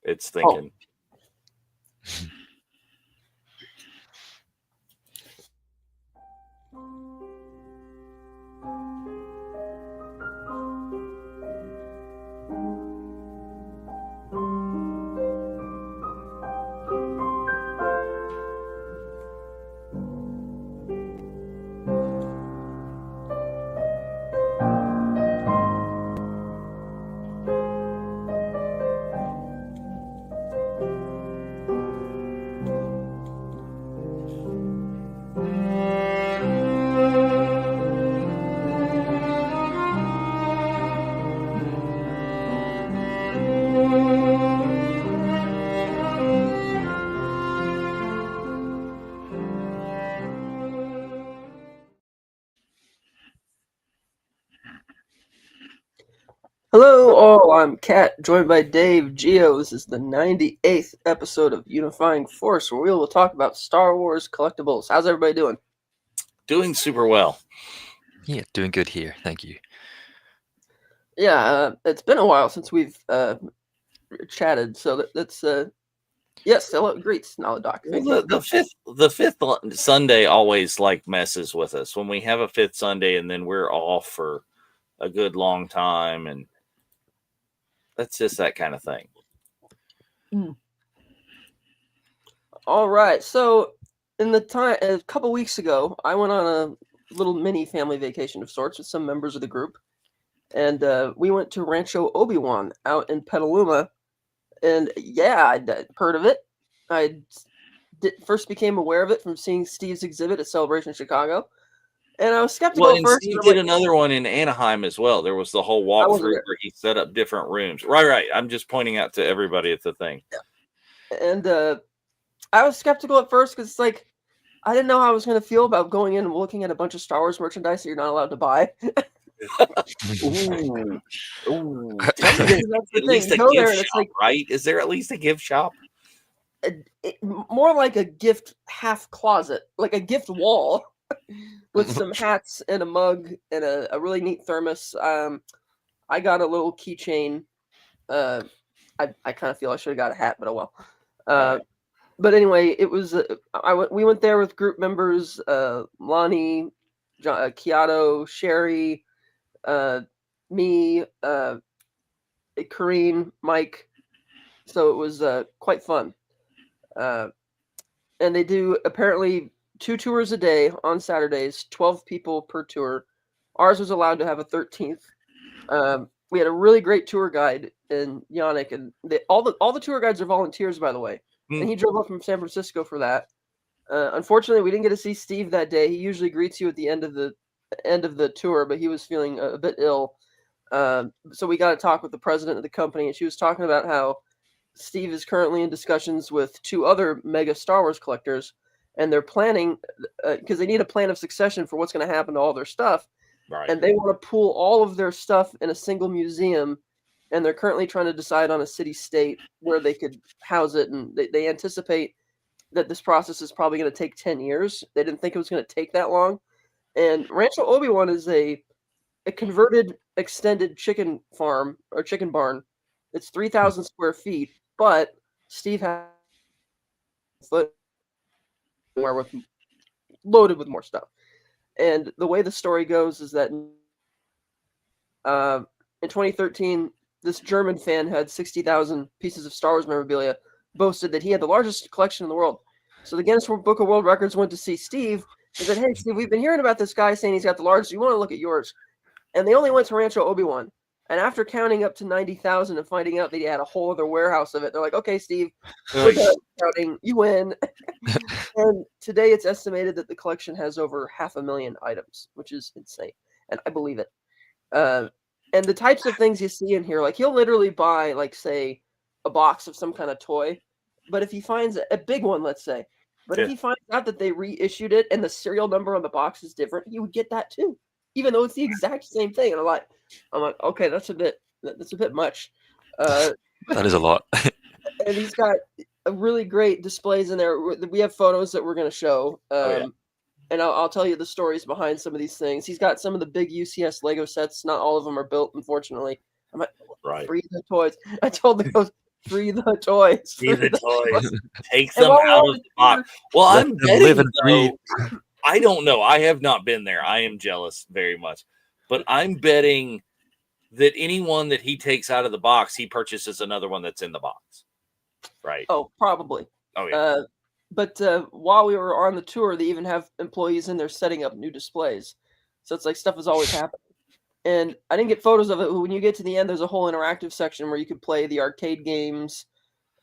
it's thinking. Hello all, I'm Kat, joined by Dave Geo. This is the 98th episode of Unifying Force, where we will talk about Star Wars collectibles. How's everybody doing? Doing super well. Yeah, doing good here. Thank you. Yeah, it's been a while since we've chatted, so let's yes, hello, greets, Naladoc. Well, the fifth Sunday always like messes with us when we have a fifth Sunday and then we're off for a good long time, and that's just that kind of thing. All right, so in the time a couple weeks ago, I went on a little mini family vacation of sorts with some members of the group, and we went to Rancho Obi-Wan out in Petaluma, and yeah, I'd heard of it. I first became aware of it from seeing Steve's exhibit at Celebration Chicago, and I was skeptical Well, at and first. Steve did another one in Anaheim as well. There was the whole walkthrough where he set up different rooms. Right. I'm just pointing out to everybody it's a thing. Yeah. And I was skeptical at first because it's like I didn't know how I was going to feel about going in and looking at a bunch of Star Wars merchandise that you're not allowed to buy. Ooh. At least a gift shop, like, right? Is there at least a gift shop? More like a gift half closet, like a gift wall with some hats and a mug and a really neat thermos. I got a little keychain. I kind of feel I should have got a hat, but oh well. But anyway, it was we went there with group members, Lonnie, Kiato, Sherry, me, Kareen, Mike. So it was quite fun. And they do apparently 2 tours a day on Saturdays, 12 people per tour. Ours was allowed to have a 13th. We had a really great tour guide in Yannick, and all the tour guides are volunteers, by the way. And he drove up from San Francisco for that. Unfortunately, we didn't get to see Steve that day. He usually greets you at the end of the tour, but he was feeling a bit ill. So we got to talk with the president of the company, and she was talking about how Steve is currently in discussions with 2 other mega Star Wars collectors, and they're planning because they need a plan of succession for what's going to happen to all their stuff. Right. And they want to pool all of their stuff in a single museum, and they're currently trying to decide on a city-state where they could house it, and they anticipate that this process is probably going to take 10 years. They didn't think it was going to take that long. And Rancho Obi-Wan is a converted extended chicken farm or chicken barn. It's 3,000 square feet, but Steve has loaded with more stuff. And the way the story goes is that in 2013, this German fan who had 60,000 pieces of Star Wars memorabilia boasted that he had the largest collection in the world. So the Guinness Book of World Records went to see Steve and said, "Hey, Steve, we've been hearing about this guy saying he's got the largest. You want to look at yours?" And they only went to Rancho Obi-Wan. And after counting up to 90,000 and finding out that he had a whole other warehouse of it, they're like, "Okay, Steve, we're done counting. You win." And today it's estimated that the collection has over 500,000 items, which is insane. And I believe it. And the types of things you see in here, like he'll literally buy, like, say, a box of some kind of toy. But if he finds a big one, let's say, if he finds out that they reissued it and the serial number on the box is different, he would get that too, even though it's the exact same thing. And I'm like, okay, that's a bit much. That is a lot. And he's got a really great displays in there. We have photos that we're going to show. And I'll tell you the stories behind some of these things. He's got some of the big UCS Lego sets. Not all of them are built, unfortunately. I'm like, free the toys. I told the free the toys. See the toys. Take And them while we're out on of the the box. Well, Let I'm them betting, live and breathe. though, I don't know. I have not been there. I am jealous very much. But I'm betting that anyone that he takes out of the box, he purchases another one that's in the box. Right. Oh, probably. Oh, yeah. But while we were on the tour, they even have employees in there setting up new displays. So it's like stuff is always happening. And I didn't get photos of it. But when you get to the end, there's a whole interactive section where you can play the arcade games.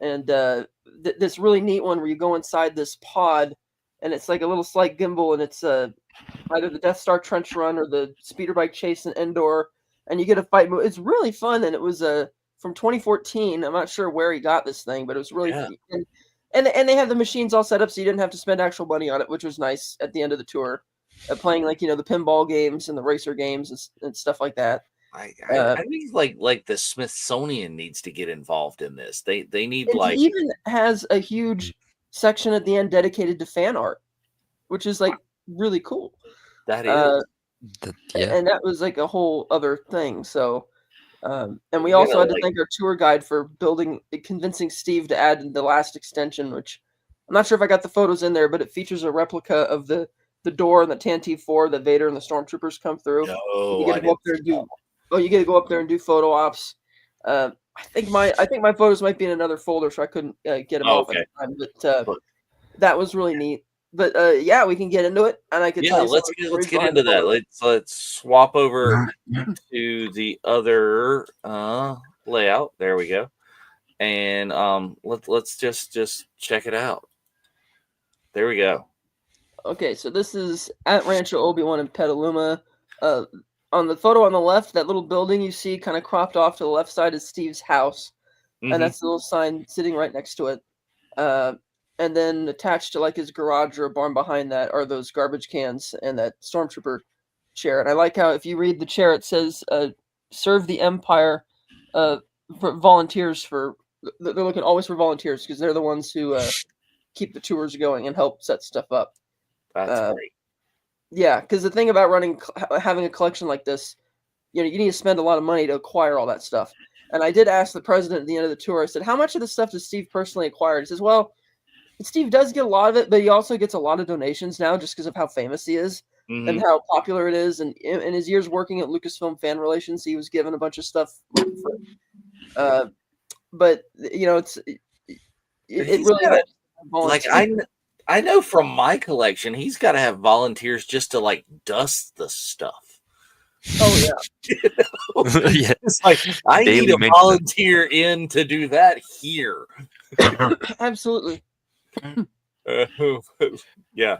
And this really neat one where you go inside this pod, and it's like a little slight gimbal, and it's either the Death Star trench run or the speeder bike chase in Endor, and you get a fight. It's really fun, and it was from 2014. I'm not sure where he got this thing, but it was really Yeah. fun. And they have the machines all set up, so you didn't have to spend actual money on it, which was nice at the end of the tour. Playing like the pinball games and the racer games and stuff like that. I think like the Smithsonian needs to get involved in this. They need It like even has a huge section at the end dedicated to fan art, which is like really cool. that is. Yeah. And that was like a whole other thing. So, and we Yeah, also had to like- thank our tour guide for convincing Steve to add the last extension, which I'm not sure if I got the photos in there, but it features a replica of the door in the Tantive 4 that Vader and the Stormtroopers come through. No, You get to go up there and do. Oh, you get to go up there and do photo ops. I think my photos might be in another folder, so I couldn't get them off at the time. But that was really neat. But yeah, we can get into it, and I can tell you. Let's get into that. Let's swap over to the other layout. There we go, and let's just check it out. There we go. Okay, so this is at Rancho Obi-Wan in Petaluma. On the photo on the left, that little building you see kind of cropped off to the left side is Steve's house. Mhm. And that's the little sign sitting right next to it. And then attached to like his garage or a barn behind that are those garbage cans and that Stormtrooper chair. And I like how if you read the chair, it says, serve the Empire for volunteers for... They're looking always for volunteers because they're the ones who keep the tours going and help set stuff up. That's great. Yeah, because the thing about having a collection like this, you need to spend a lot of money to acquire all that stuff. And I did ask the president at the end of the tour, I said, how much of this stuff does Steve personally acquire? He says, well, Steve does get a lot of it, but he also gets a lot of donations now just because of how famous he is and how popular it is. And in his years working at Lucasfilm Fan Relations, he was given a bunch of stuff. But, it really helps. Like I know from my collection, he's got to have volunteers just to like dust the stuff. Oh yeah, Yeah. It's like I Daily need a maintenance. volunteer in to do that here. absolutely. Yeah.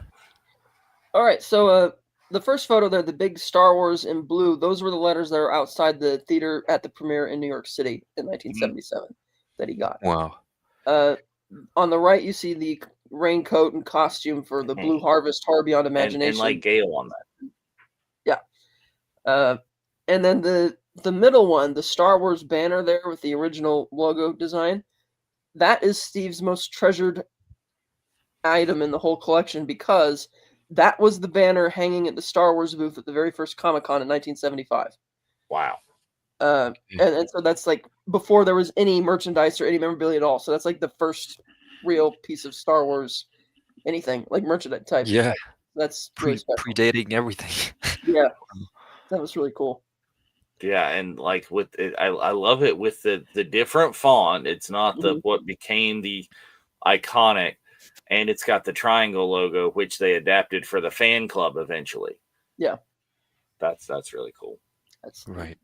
All right, so the first photo there, the big Star Wars in blue, those were the letters that are outside the theater at the premiere in New York City in 1977 that he got. Wow. On the right, you see the raincoat and costume for the Blue Harvest, Horror Beyond Imagination. And like Gale on that. Yeah. And then the middle one, the Star Wars banner there with the original logo design, that is Steve's most treasured item in the whole collection because that was the banner hanging at the Star Wars booth at the very first Comic-Con in 1975. Wow. And so that's like before there was any merchandise or any memorabilia at all. So that's like the first real piece of Star Wars anything, like merchandise type. Yeah. That's really special. Predating everything. Yeah. That was really cool. Yeah, and like with it, I love it with the different font. It's not the what became the iconic, and it's got the triangle logo, which they adapted for the fan club eventually. Yeah. That's really cool. That's Right.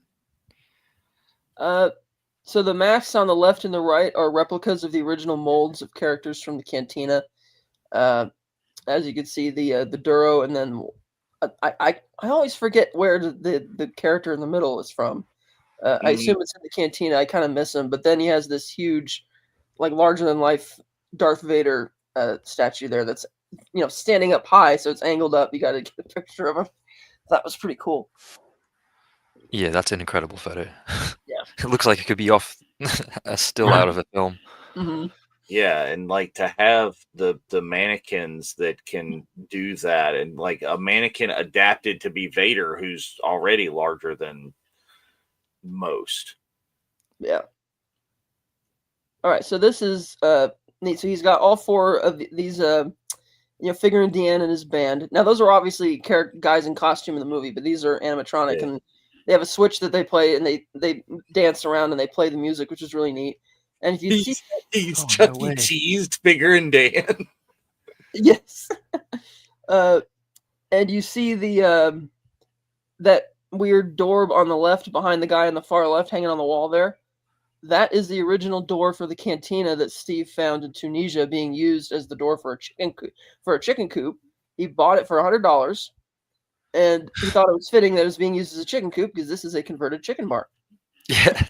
So the masks on the left and the right are replicas of the original molds of characters from the Cantina. As you can see, the Duro, and then I always forget where the character in the middle is from. I assume it's in the Cantina. I kind of miss him, but then he has this huge, like larger than life Darth Vader statue there that's standing up high, so it's angled up. You got to get a picture of him. That was pretty cool. Yeah, that's an incredible photo. Yeah. It looks like it could be off a still out of a film. Mm-hmm. Yeah, and like to have the mannequins that can do that, and like a mannequin adapted to be Vader, who's already larger than most. Yeah. All right, so this is neat. So he's got all four of these figuring Deanne and his band. Now those are obviously guys in costume in the movie, but these are animatronic, and they have a switch that they play, and they dance around and they play the music, which is really neat. And if you see, he's Chuck E. Cheese figuring Dan. Yes, and you see the that weird door on the left behind the guy on the far left hanging on the wall there. That is the original door for the cantina that Steve found in Tunisia, being used as the door for a chicken coop. He bought it for $100, and he thought it was fitting that it was being used as a chicken coop because this is a converted chicken bar. Yeah,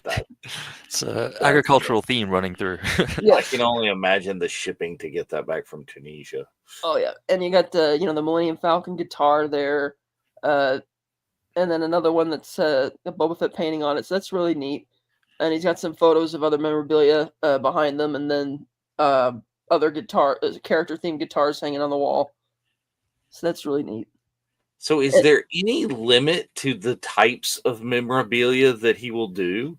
it's an agricultural theme running through. Yeah. I can only imagine the shipping to get that back from Tunisia. Oh yeah, and you got the Millennium Falcon guitar there, and then another one that's a Boba Fett painting on it. So that's really neat. And he's got some photos of other memorabilia behind them, and then other character-themed guitars hanging on the wall. So that's really neat. So is there any limit to the types of memorabilia that he will do?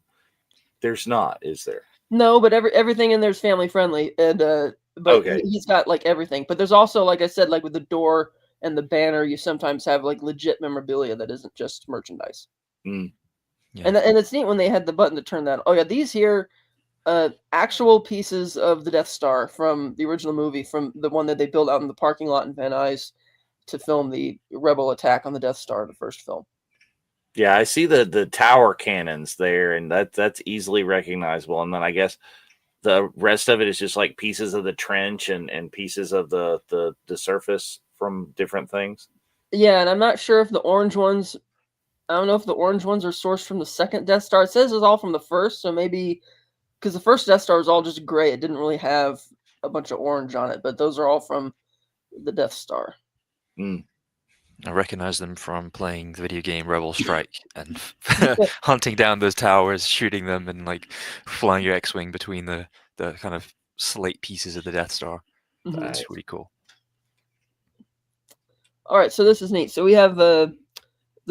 There's not, is there? No, but everything in there is family-friendly, and but he's got like everything. But there's also, like I said, like with the door and the banner, you sometimes have like legit memorabilia that isn't just merchandise. Mm. Yeah. And it's neat when they had the button to turn that. Oh yeah, these here, actual pieces of the Death Star from the original movie, from the one that they built out in the parking lot in Van Nuys to film the Rebel attack on the Death Star, the first film. Yeah, I see the tower cannons there, and that's easily recognizable. And then I guess the rest of it is just like pieces of the trench and pieces of the surface from different things. Yeah, and I'm not sure if the orange ones. I don't know if the orange ones are sourced from the second Death Star. It says it's all from the first, so maybe because the first Death Star was all just gray. It didn't really have a bunch of orange on it, but those are all from the Death Star. Mm. I recognize them from playing the video game Rebel Strike and hunting down those towers, shooting them, and like flying your X-wing between the kind of slate pieces of the Death Star. Mm-hmm. That's really cool. All right, so this is neat. So we have the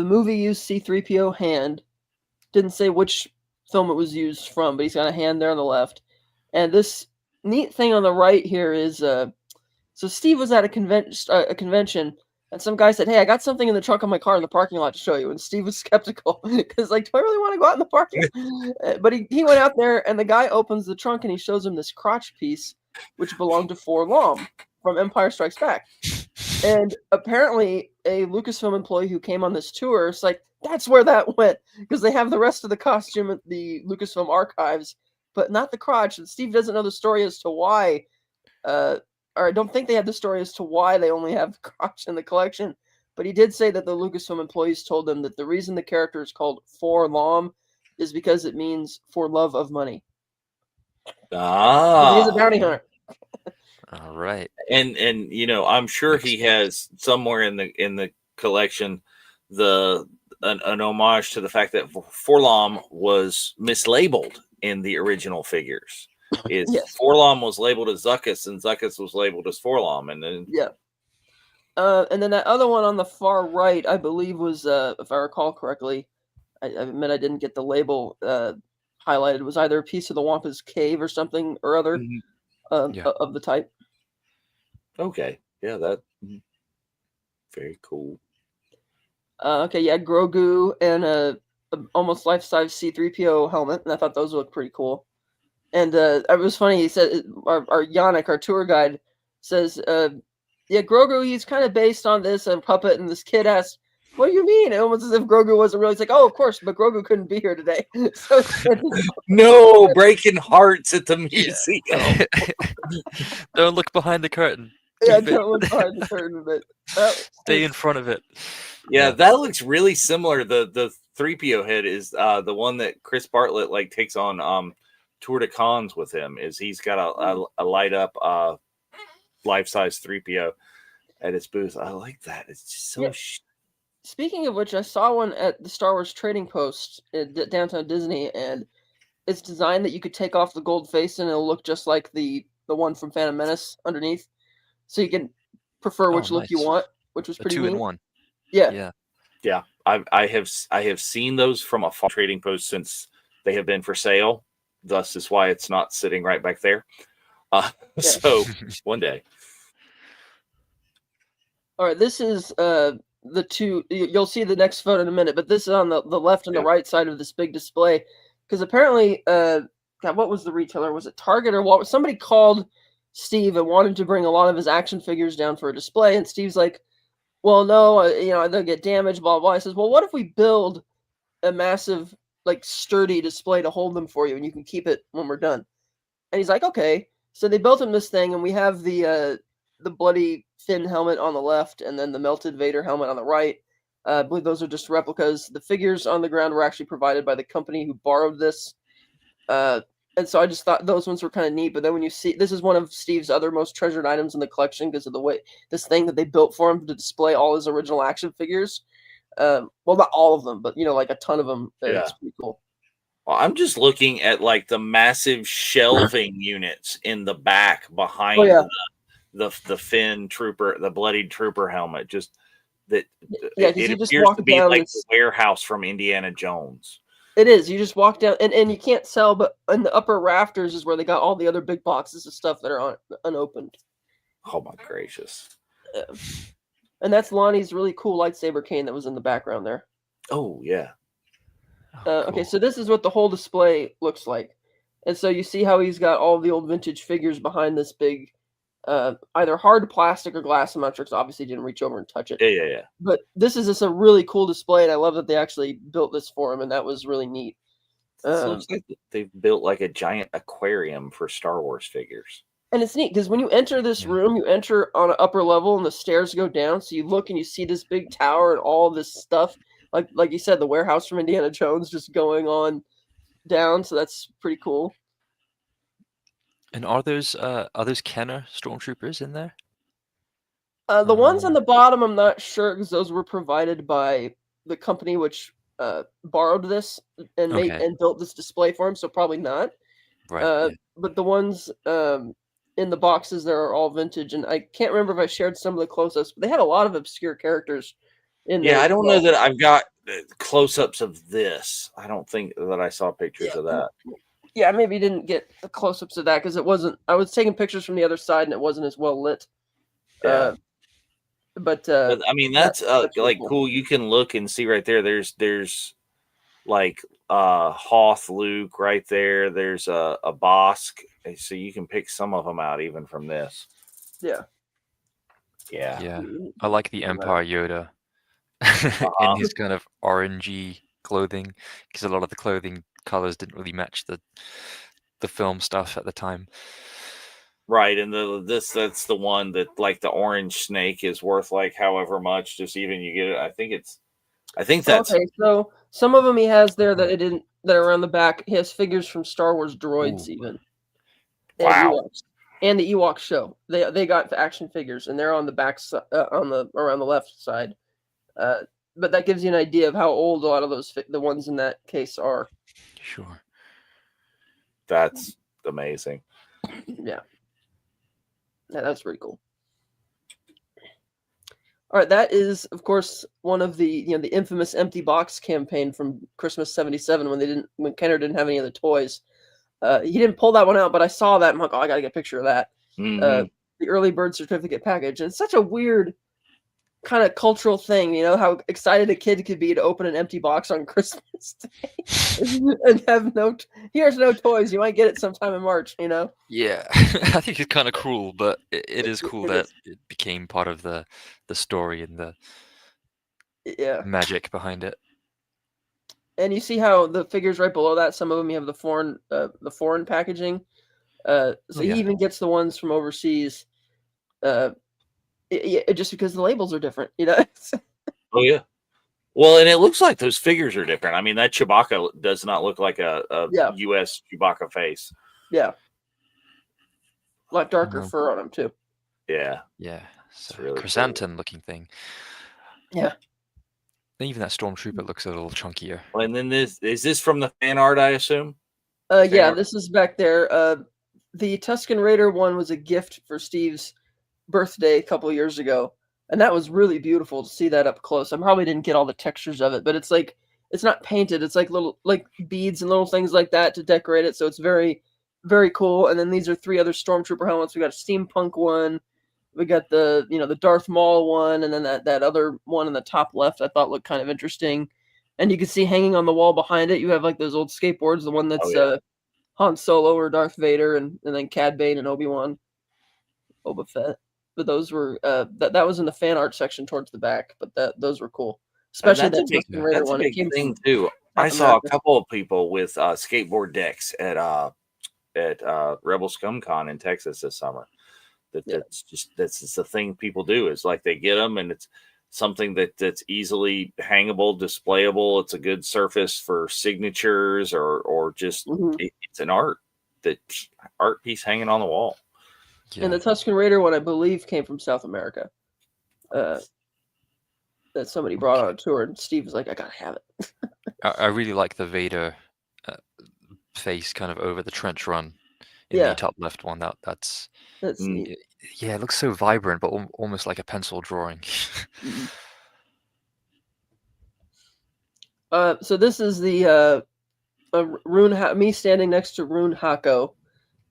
movie used C-3PO hand. Didn't say which film it was used from, but he's got a hand there on the left. And this neat thing on the right here is, so Steve was at a convention, and some guy said, "Hey, I got something in the trunk of my car in the parking lot to show you." And Steve was skeptical because, like, do I really want to go out in the parking lot? But he went out there, and the guy opens the trunk and he shows him this crotch piece, which belonged to Forlom from Empire Strikes Back. And apparently, a Lucasfilm employee who came on this tour is like, that's where that went, because they have the rest of the costume at the Lucasfilm archives, but not the crotch. And Steve doesn't know the story as to why, or I don't think they had the story as to why they only have crotch in the collection. But he did say that the Lucasfilm employees told him that the reason the character is called Forlom is because it means for love of money. Ah, he's a bounty hunter. All right, and I'm sure he has somewhere in the collection an homage to the fact that Forlom was mislabeled in the original figures. Yes. Forlom was labeled as Zuckuss, and Zuckuss was labeled as Forlom, and then and then that other one on the far right, I believe, was if I recall correctly, I admit I didn't get the label highlighted. It was either a piece of the Wampa's cave or something or other of the type. Okay, that very cool. Okay, yeah, Grogu and a almost life-size C-3PO helmet, and I thought those looked pretty cool. And it was funny. He said, our Yannick, our tour guide, says, "Yeah, Grogu, he's kind of based on this puppet." And this kid asked, "What do you mean?" It almost as if Grogu wasn't really. It's like, "Oh, of course, but Grogu couldn't be here today." So no, breaking hearts at the museum. Yeah. Don't look behind the curtain. Yeah, don't look behind the curtain, but stay in front of it. Yeah, that looks really similar. The 3PO head is the one that Chris Bartlett like takes on Tour de Cons with him. Is he's got a light up life-size 3PO at his booth. I like that. It's just so. Yeah. Speaking of which, I saw one at the Star Wars Trading Post at downtown Disney, and it's designed that you could take off the gold face and it'll look just like the one from Phantom Menace underneath. So you can prefer which look you want, which was pretty neat. 2-in-1. Yeah. I have seen those from a trading post since they have been for sale. thus is why it's not sitting right back there. So one day. All right, this is the two. You'll see the next photo in a minute, but this is on the left and the right side of this big display, because apparently, God, what was the retailer? Was it Target or Walmart? Somebody called Steve and wanted to bring a lot of his action figures down for a display, and Steve's like, "Well, no, they'll get damaged." Blah blah. He says, "Well, what if we build a massive, like, sturdy display to hold them for you, and you can keep it when we're done?" And he's like, "Okay." So they built him this thing, and we have the bloody Finn helmet on the left, and then the melted Vader helmet on the right. I believe those are just replicas. The figures on the ground were actually provided by the company who borrowed this. And so I just thought those ones were kind of neat. But then when you see, this is one of Steve's other most treasured items in the collection because of the way this thing that they built for him to display all his original action figures. Well, not all of them, but like a ton of them. It's pretty cool. Well, I'm just looking at like the massive shelving units in the back behind the Finn trooper, the bloodied trooper helmet. Just that it appears to be like the warehouse from Indiana Jones. It is. You just walk down, and you can't tell, but in the upper rafters is where they got all the other big boxes of stuff that are unopened. Oh my gracious! And that's Lonnie's really cool lightsaber cane that was in the background there. Oh yeah. Cool. Okay, so this is what the whole display looks like, and so you see how he's got all the old vintage figures behind this big, either hard plastic or glass. I'm not sure, because obviously didn't reach over and touch it. Yeah. But this is just a really cool display, and I love that they actually built this for him, and that was really neat. It looks like they've built like a giant aquarium for Star Wars figures. And it's neat because when you enter this room, you enter on an upper level, and the stairs go down. So you look and you see this big tower and all this stuff, like you said, the warehouse from Indiana Jones just going on down. So that's pretty cool. And are those Kenner stormtroopers in there? The ones on the bottom, I'm not sure, because those were provided by the company which borrowed this and made and built this display for him. So probably not. Right. But the ones in the boxes there are all vintage, and I can't remember if I shared some of the close-ups, but they had a lot of obscure characters in there. Yeah, I don't know that I've got close-ups of this. I don't think that I saw pictures of that. Yeah, maybe didn't get the close-ups of that because it wasn't. I was taking pictures from the other side and it wasn't as well lit. Yeah. But I mean that's like cool. You can look and see right there. There's like Hoth Luke right there. There's a Bosk, so you can pick some of them out even from this. Yeah. I like the Empire Yoda in his kind of orangey clothing, because a lot of the clothing colors didn't really match the film stuff at the time. Right, and that's the one that like the orange snake is worth like however much. Just even you get it. I think that's okay. So some of them he has there that are around the back. He has figures from Star Wars droids even. Wow. And the Ewok show. They got action figures, and they're on the back around the left side. But that gives you an idea of how old a lot of the ones in that case are. Sure. That's amazing. Yeah, that's pretty cool. All right, that is, of course, one of the the infamous empty box campaign from Christmas '77 when Kenner didn't have any of the toys. He didn't pull that one out, but I saw that. I'm like, oh, I gotta get a picture of that. Mm-hmm. The early bird certificate package, and it's such a weird kind of cultural thing, how excited a kid could be to open an empty box on Christmas Day and have here's no toys. You might get it sometime in March, Yeah, I think it's kind of cruel, but it is cool that it became part of the story and the magic behind it. And you see how the figures right below that, some of them you have the foreign packaging. He even gets the ones from overseas. Just because the labels are different, Oh yeah. Well, and it looks like those figures are different. I mean, that Chewbacca does not look like a U.S. Chewbacca face. Yeah. A lot darker fur on him too. Yeah. Yeah. It's a really chrysanthemum looking thing. Yeah. Even that stormtrooper looks a little chunkier. Well, and then is this from the fan art, I assume? This is back there. The Tusken Raider one was a gift for Steve's birthday a couple years ago, and that was really beautiful to see that up close. I probably didn't get all the textures of it, but it's like it's not painted. It's like little like beads and little things like that to decorate it. So it's very, very cool. And then these are 3 other Stormtrooper helmets. We got a steampunk one. We got the the Darth Maul one, and then that other one in the top left I thought looked kind of interesting. And you can see hanging on the wall behind it, you have like those old skateboards. The one that's Han Solo or Darth Vader, and then Cad Bane and Obi-Wan, Boba Fett. But those were that was in the fan art section towards the back. But those were cool, especially that Tusken Raider one. That's a big thing too. I saw a couple of people with skateboard decks at Rebel Scum Con in Texas this summer. That's the thing people do, is like they get them, and it's something that's easily hangable, displayable. It's a good surface for signatures or just it's an art piece hanging on the wall. Yeah. And the Tusken Raider one, I believe, came from South America. That somebody brought on a tour, and Steve was like, "I gotta have it." I really like the Vader face kind of over the trench run in the top left one. That's neat. Yeah, it looks so vibrant, but almost like a pencil drawing. So this is the me standing next to Rune Hako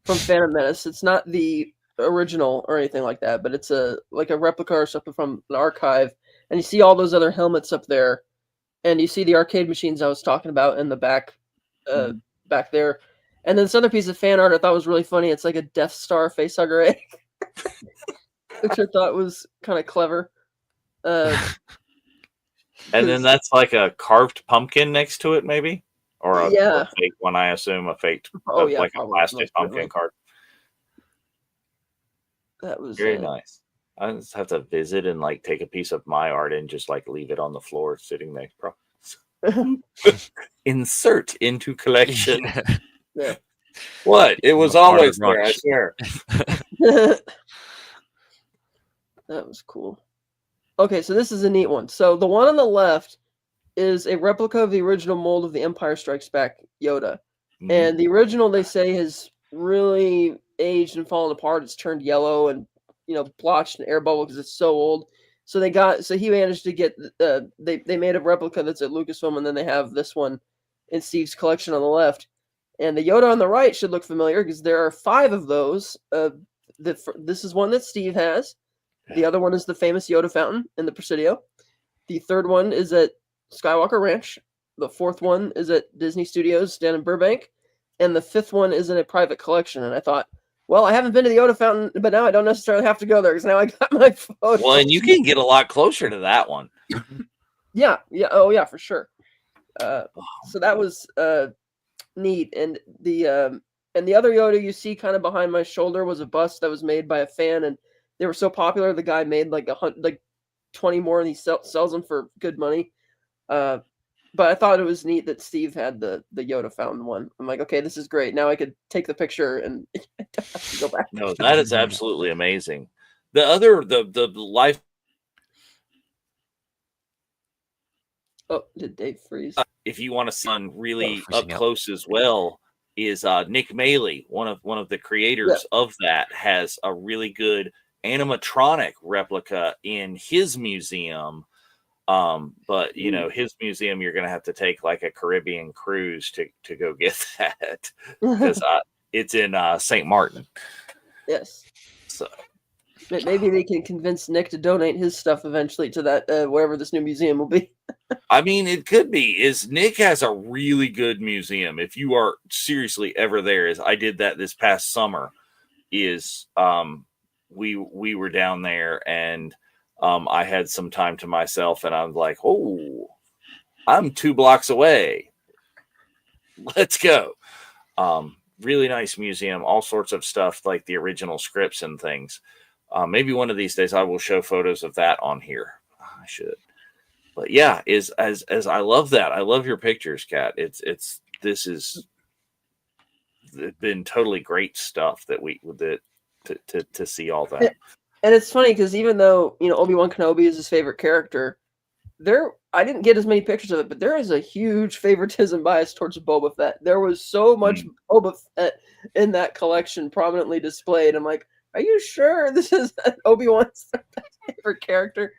from Phantom Menace. It's not the original or anything like that, but it's like a replica or something from an archive. And you see all those other helmets up there, and you see the arcade machines I was talking about in the back, back there. And then this other piece of fan art I thought was really funny. It's like a Death Star facehugger egg, which I thought was kind of clever. And then that's like a carved pumpkin next to it, maybe, or a fake one. I assume a fake, like a plastic pumpkin card. That was very nice. I just have to visit and like take a piece of my art and just like leave it on the floor sitting there. Insert into collection. Yeah. What? It was always there, I swear. That was cool. Okay, so this is a neat one. So the one on the left is a replica of the original mold of the Empire Strikes Back Yoda. And the original, they say, has really aged and fallen apart. It's turned yellow and blotched and air bubble because it's so old. So he managed to get they made a replica that's at Lucasfilm, and then they have this one in Steve's collection on the left. And the Yoda on the right should look familiar because there are 5 of those. This is one that Steve has. The other one is the famous Yoda fountain in the Presidio. The third one is at Skywalker Ranch. The fourth one is at Disney Studios down in Burbank. And the 5th one is in a private collection. And I thought, well, I haven't been to the Yoda fountain, but now I don't necessarily have to go there because now I got my photo. Well, and you can get a lot closer to that one. Yeah. Oh, yeah, for sure. So that was neat. And the other Yoda you see kind of behind my shoulder was a bust that was made by a fan, and they were so popular the guy made like 20 more, and he sells them for good money. But I thought it was neat that Steve had the Yoda fountain one. I'm like, okay, this is great. Now I could take the picture and I don't have to go back. No, that is absolutely amazing. The life. Oh, did Dave freeze? If you want to see one really up close as well, is Nick Maley, one of the creators of that, has a really good animatronic replica in his museum. But his museum, you're gonna have to take like a Caribbean cruise to go get that because it's in St. Martin. Yes. So maybe they can convince Nick to donate his stuff eventually to that wherever this new museum will be. I mean, it could be. Nick has a really good museum. If you are seriously ever there, I did that this past summer. We were down there and I had some time to myself, and I was like, "Oh, I'm 2 blocks away. Let's go." Really nice museum, all sorts of stuff like the original scripts and things. Maybe one of these days I will show photos of that on here. I should. But yeah, as I love that. I love your pictures, Kat. This has been totally great stuff to see all that. And it's funny because even though Obi-Wan Kenobi is his favorite character, I didn't get as many pictures of it, but there is a huge favoritism bias towards Boba Fett. There was so much Boba Fett in that collection prominently displayed. I'm like, are you sure this is Obi-Wan's favorite character?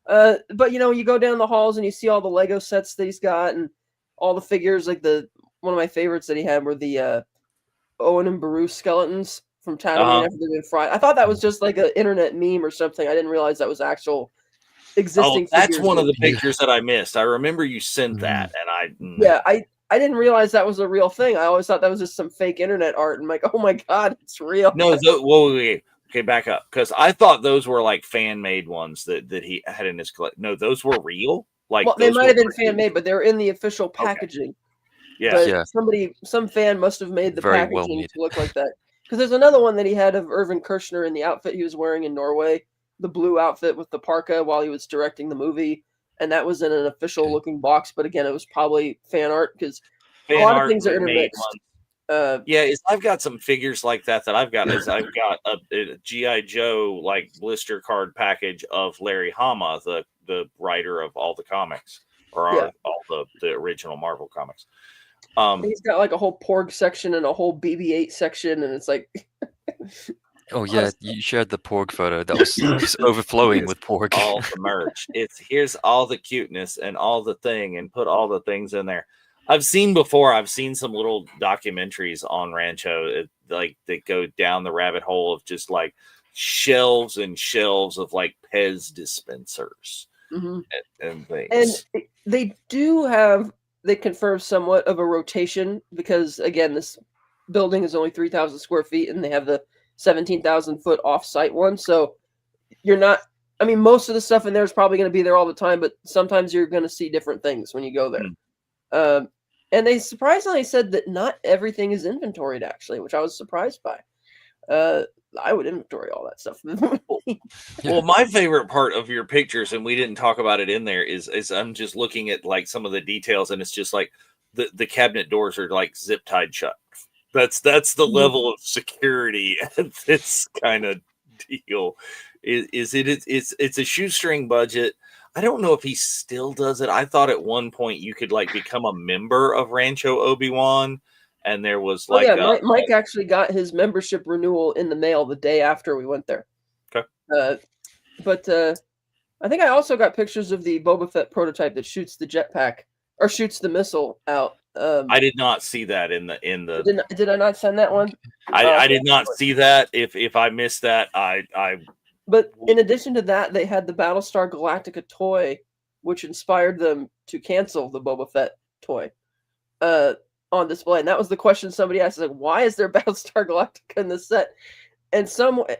But you go down the halls and you see all the Lego sets that he's got, and all the figures. Like one of my favorites that he had were the Owen and Beru skeletons from Tatooine after they've been fried. I thought that was just like an internet meme or something. I didn't realize that was actual existing that's figures. one of the pictures that I missed. I remember you sent that, and I didn't realize that was a real thing. I always thought that was just some fake internet art. And I'm like, oh my god, it's real. No, okay, back up, because I thought those were like fan made ones that he had in his collection. No, those were real. Like, well, they might have been fan made, but they were in the official packaging. Okay. Yeah, but some fan must have made the Very packaging well made. to look like that. Because there's another one that he had of Irvin Kershner in the outfit he was wearing in Norway, the blue outfit with the parka while he was directing the movie, and that was in an official looking box. But again, it was probably fan art because a lot of things are intermixed. I've got some figures like that I've got. I've got a G.I. Joe like blister card package of Larry Hama, the writer of all the comics, or all the original Marvel comics. He's got like a whole Porg section and a whole BB-8 section, and it's like. Oh yeah, you shared the Porg photo. That was overflowing with Porg. All the merch. Here's all the cuteness and all the thing, and put all the things in there. I've seen some little documentaries on Rancho, like that go down the rabbit hole of just like shelves and shelves of like Pez dispensers and things. And they confirm somewhat of a rotation because again, this building is only 3,000 square feet, and they have the 17,000 foot off-site one. So you're not. I mean, most of the stuff in there is probably going to be there all the time, but sometimes you're going to see different things when you go there. And they surprisingly said that not everything is inventoried, actually, which I was surprised by. I would inventory all that stuff. Well, my favorite part of your pictures, and we didn't talk about it in there, is I'm just looking at like some of the details, and it's just like the cabinet doors are like zip tied shut. That's the level of security at this kind of deal. It's a shoestring budget. I don't know if he still does it. I thought at one point you could like become a member of Rancho Obi-Wan, and there was like Mike actually got his membership renewal in the mail the day after we went there. Okay. But I think I also got pictures of the Boba Fett prototype that shoots the jetpack or shoots the missile out. I did not see that in the. Did I not send that one? I did not see that. If I missed that, But in addition to that, they had the Battlestar Galactica toy, which inspired them to cancel the Boba Fett toy on display. And that was the question somebody asked, like, why is there Battlestar Galactica in this set? And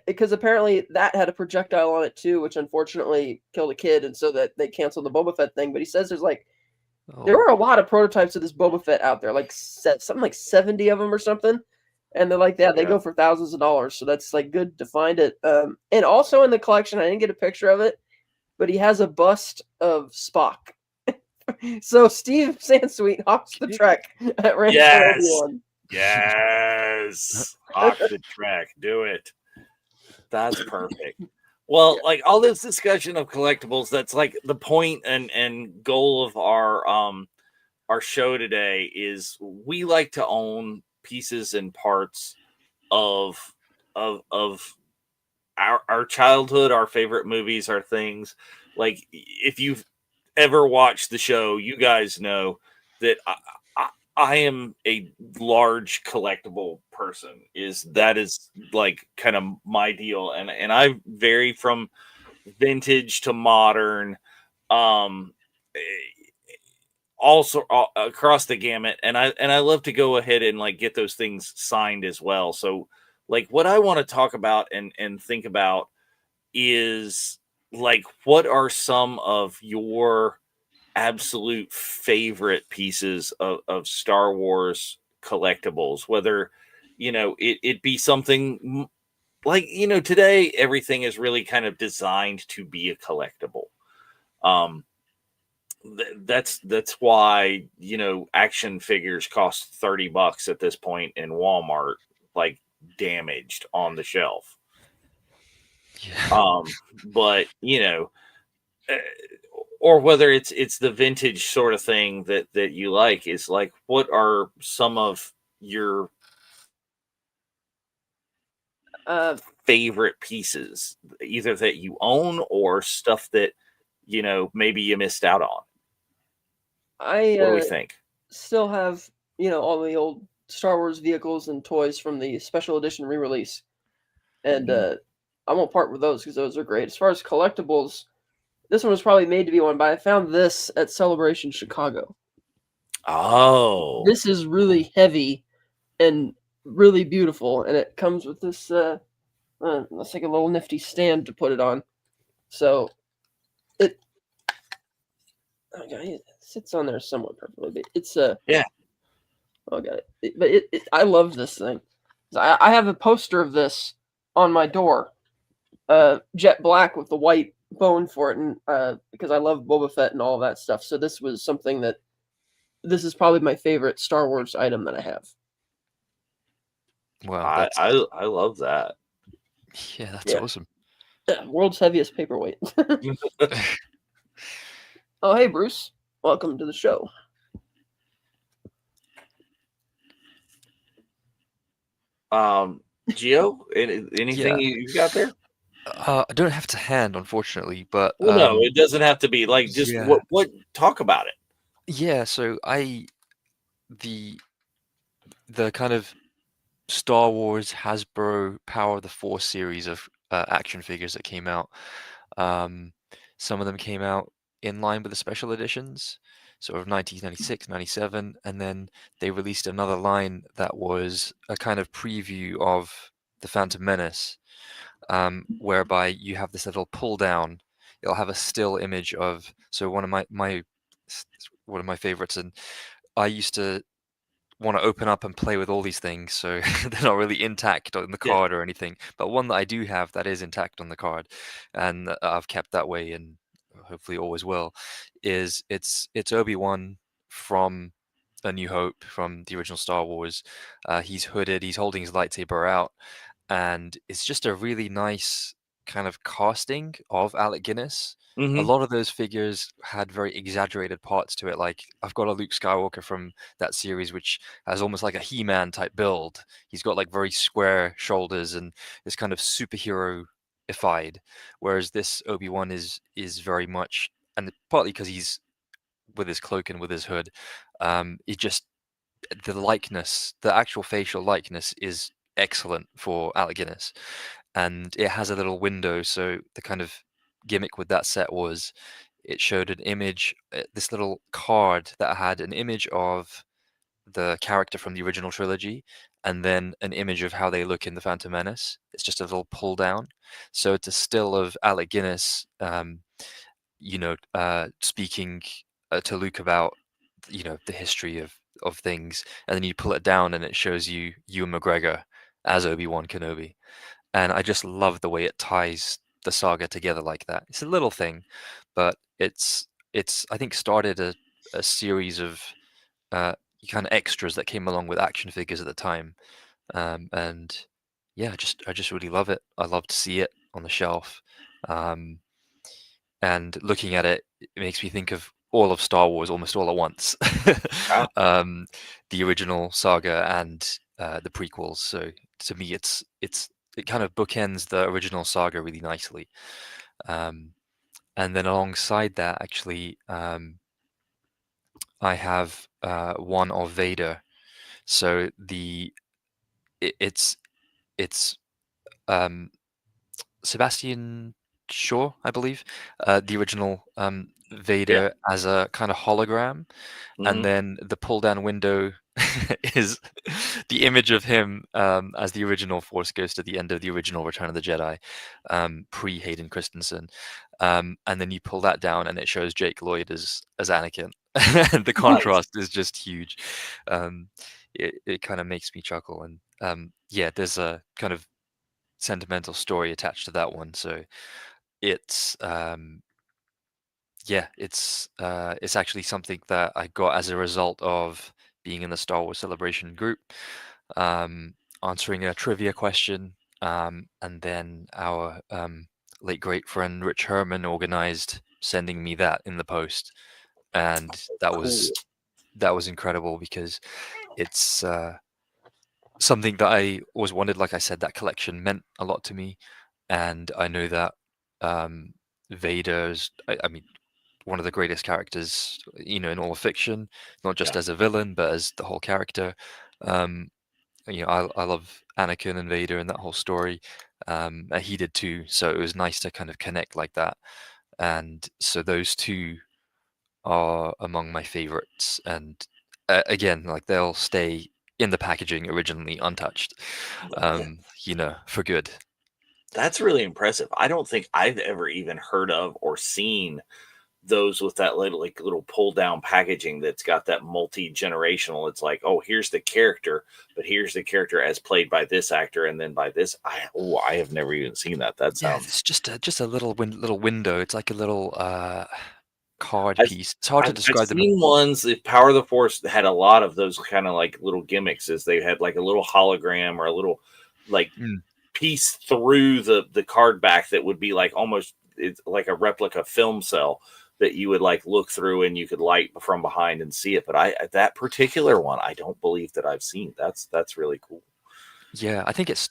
because apparently that had a projectile on it too, which unfortunately killed a kid, and so that they canceled the Boba Fett thing. But he says there's like there were a lot of prototypes of this Boba Fett out there, like something like 70 of them or something. And they're like, they go for thousands of dollars. So that's like good to find it. And also in the collection, I didn't get a picture of it, but he has a bust of Spock. So Steve Sansweet hops the track at Rancho Obi-Wan. Yes. Hop the track. Do it. That's perfect. Well, like all this discussion of collectibles, that's like the point and goal of our show today is we like to own pieces and parts of our childhood, our favorite movies, our things. Like if you've ever watched the show, you guys know that I am a large collectible person. That is like kind of my deal, and I vary from vintage to modern, also across the gamut. And I love to go ahead and like get those things signed as well. So like what I want to talk about and think about is like what are some of your absolute favorite pieces of Star Wars collectibles, whether it be something like today everything is really kind of designed to be a collectible. That's why action figures cost $30 at this point in Walmart, like damaged on the shelf. But or whether it's the vintage sort of thing that you like, is like, what are some of your favorite pieces, either that you own or stuff that maybe you missed out on? What do we think? still have, all the old Star Wars vehicles and toys from the special edition re-release, and I won't part with those because those are great. As far as collectibles, this one was probably made to be one, but I found this at Celebration Chicago. Oh, This is really heavy and really beautiful, and it comes with this. Let's take a little nifty stand to put it on. So it, it sits on there somewhat perfectly. But it's yeah. Oh, I got it. But I love this thing. I have a poster of this on my door, jet black with the white bone for it, and because I love Boba Fett and all that stuff. So this was something that this is probably my favorite Star Wars item that I have. Wow, I, that's I love that. yeah, that's Yeah. awesome. Yeah, world's heaviest paperweight. Oh, hey, Bruce. Welcome to the show. Gio, anything Yeah. you got there? I don't have to hand, unfortunately, but Well, no, it doesn't have to be like just yeah, what talk about it. yeah. So the kind of Star Wars Hasbro Power of the Force series of action figures that came out. Some of them came out in line with the special editions, sort of 1996, 97, and then they released another line that was a kind of preview of the Phantom Menace, whereby you have this little pull down. It'll have a still image of one of one of my favorites, and I used to want to open up and play with all these things, so they're not really intact on the Yeah. card or anything. But one that I do have that is intact on the card, and I've kept that way, and hopefully always will, is it's Obi-Wan from A New Hope, from the original Star Wars. He's hooded, he's holding his lightsaber out, and it's just a really nice kind of casting of Alec Guinness. A Mm-hmm. lot of those figures had very exaggerated parts to it. Like I've got a Luke Skywalker from that series, which has almost like a He-Man type build. He's got like very square shoulders and is kind of superhero-ified, whereas this Obi-Wan is very much, and partly because he's with his cloak and with his hood, it just the likeness, the actual facial likeness is excellent for Alec Guinness, and it has a little window. So the kind of gimmick with that set was it showed an image, this little card that had an image of the character from the original trilogy, and then an image of how they look in the Phantom Menace. It's just a little pull down, so it's a still of Alec Guinness, speaking to Luke about the history of things, and then you pull it down and it shows you Ewan McGregor as Obi-Wan Kenobi, and I just love the way it ties the saga together like that. It's a little thing, but it's I think started a series of uh, kind of extras that came along with action figures at the time, and yeah, I just really love it. I love to see it on the shelf. Um, and looking at it, it makes me think of all of Star Wars almost all at once. Wow. The original saga and the prequels. So to me, it kind of bookends the original saga really nicely. And then alongside that, actually, I have one of Vader. So it's um, Sebastian Shaw, I believe, the original Yeah. Vader as a kind of hologram, and Mm-hmm. then the pull down window is the image of him as the original Force Ghost at the end of the original Return of the Jedi, pre Hayden Christensen, and then you pull that down and it shows Jake Lloyd as Anakin, and the Nice. contrast is just huge. Um, it kind of makes me chuckle, and yeah, there's a kind of sentimental story attached to that one. So it's yeah, it's actually something that I got as a result of being in the Star Wars Celebration group, answering a trivia question, and then our late great friend Rich Herman organized sending me that in the post, and Cool. that was incredible because it's something that I always wanted. Like I said, that collection meant a lot to me, and I know that Vader's. I mean, one of the greatest characters, in all of fiction, not just Yeah. as a villain, but as the whole character. I love Anakin and Vader and that whole story. And he did too, so it was nice to kind of connect like that. And so those two are among my favorites. And again, like they'll stay in the packaging originally untouched, for good. That's really impressive. I don't think I've ever even heard of or seen those with that little pull down packaging that's got that multi-generational. It's like, oh, here's the character, but here's the character as played by this actor and then by this. I have never even seen that. That Yeah, sounds it's just a little window. It's like a little card I've piece. It's hard to I've describe them. seen ones that Power of the Force had a lot of those kind of like little gimmicks, as they had like a little hologram or a little like Mm. piece through the card back that would be like almost, it's like a replica film cell that you would like look through and you could light from behind and see it. But that particular one, I don't believe that I've seen. That's really cool. Yeah, I think it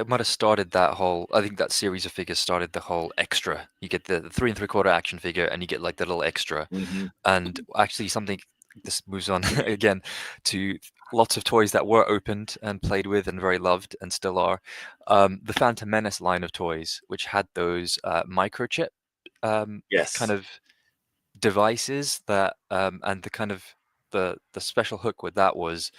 might have started that whole. I think that series of figures started the whole extra. You get the 3 3/4 action figure, and you get like the little extra. Mm-hmm. And actually, something this moves on again to lots of toys that were opened and played with and very loved and still are. The Phantom Menace line of toys, which had those microchip Yes. kind of devices that and the kind of the special hook with that was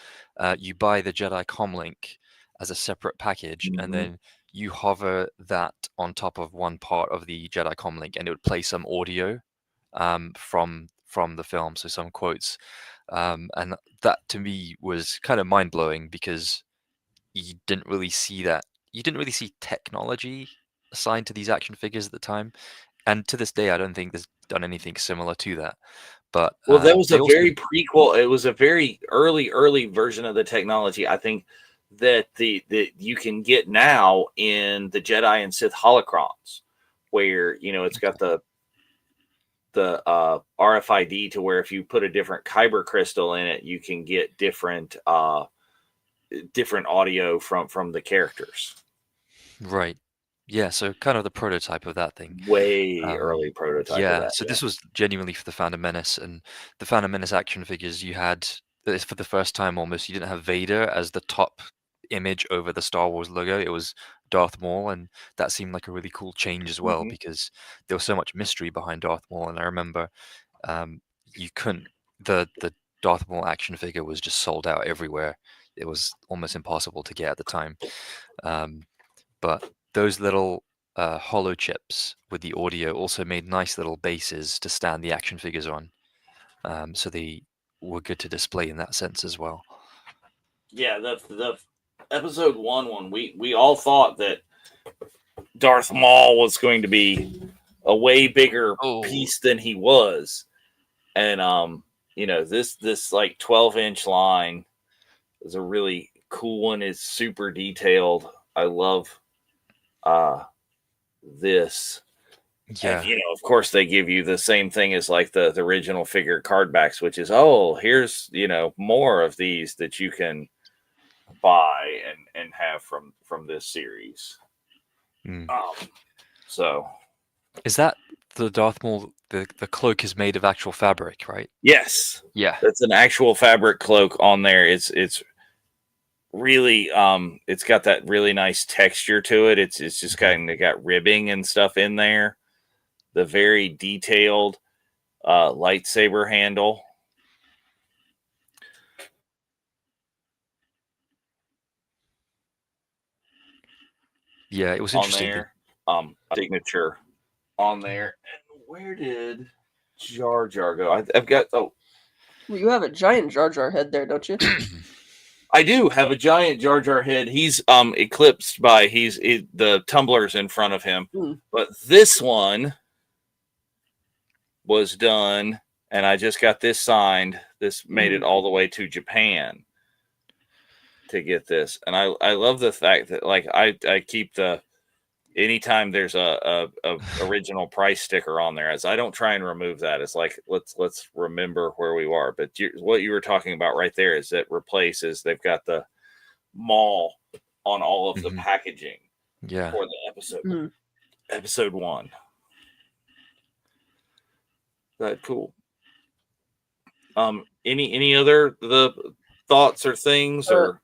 you buy the Jedi Comlink as a separate package, and Mm-hmm. then you hover that on top of one part of the Jedi Comlink, and it would play some audio from the film, so some quotes, and that to me was kind of mind blowing because you didn't really see that. You didn't really see technology assigned to these action figures at the time, and to this day, I don't think there's done anything similar to that. But Well, that was they a also, very prequel. It was a very early version of the technology. I think that the you can get now in the Jedi and Sith holocrons, where it's got the RFID, to where if you put a different kyber crystal in it, you can get different audio from the characters. right, yeah. So kind of the prototype of that thing. Way early prototype of Yeah, that. so Yeah. this was genuinely for the Phantom Menace, and the Phantom Menace action figures you had for the first time almost. You didn't have Vader as the top image over the Star Wars logo. It was Darth Maul, and that seemed like a really cool change as well Mhm. because there was so much mystery behind Darth Maul. And I remember you couldn't the Darth Maul action figure was just sold out everywhere. It was almost impossible to get at the time. But those little hollow chips with the audio also made nice little bases to stand the action figures on. So they were good to display in that sense as well. Yeah, the episode one, we all thought that Darth Maul was going to be a way bigger Oh, piece than he was. And this like 12-inch line is a really cool one. It's super detailed. I love this. yeah. And of course they give you the same thing as like the original figure card backs, which is, oh, here's more of these that you can buy and have from this series. Mm. So Is that the Darth Maul? The cloak is made of actual fabric, right? yes, Yeah. that's an actual fabric cloak on there. It's really it's got that really nice texture to it. It's just kind of got ribbing and stuff in there. The very detailed lightsaber handle. Yeah, it was On interesting. there. Signature on there. And where did Jar Jar go? I've got Well, you have a giant Jar Jar head there, don't you? I do have a giant Jar Jar head. He's eclipsed by the tumblers in front of him. But this one was done, and I just got this signed. This made it all the way to Japan to get this. And I love the fact that like I keep anytime there's a original price sticker on there, as I don't try and remove that. It's like let's remember where we are. But what you were talking about right there is that replaces. They've got the mall on all of the packaging Yeah. for the episode one. That cool. Any other the thoughts or things or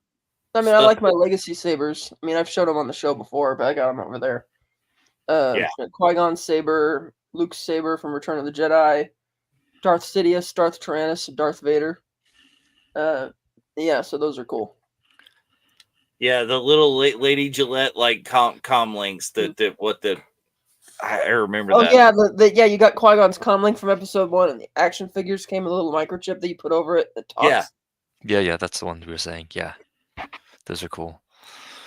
I mean, I stuff? like my legacy sabers. I mean, I've showed them on the show before, but I got them over there. Yeah. Qui-Gon saber, Luke's saber from Return of the Jedi, Darth Sidious, Darth Tyrannus, Darth Vader. Yeah, so those are cool. Yeah, the little Lady Gillette like com links that I remember Oh that. yeah, you got Qui-Gon's comlink from episode 1, and the action figures came with a little microchip that you put over it that talks. Yeah, that's the ones we were saying. Yeah, those are cool.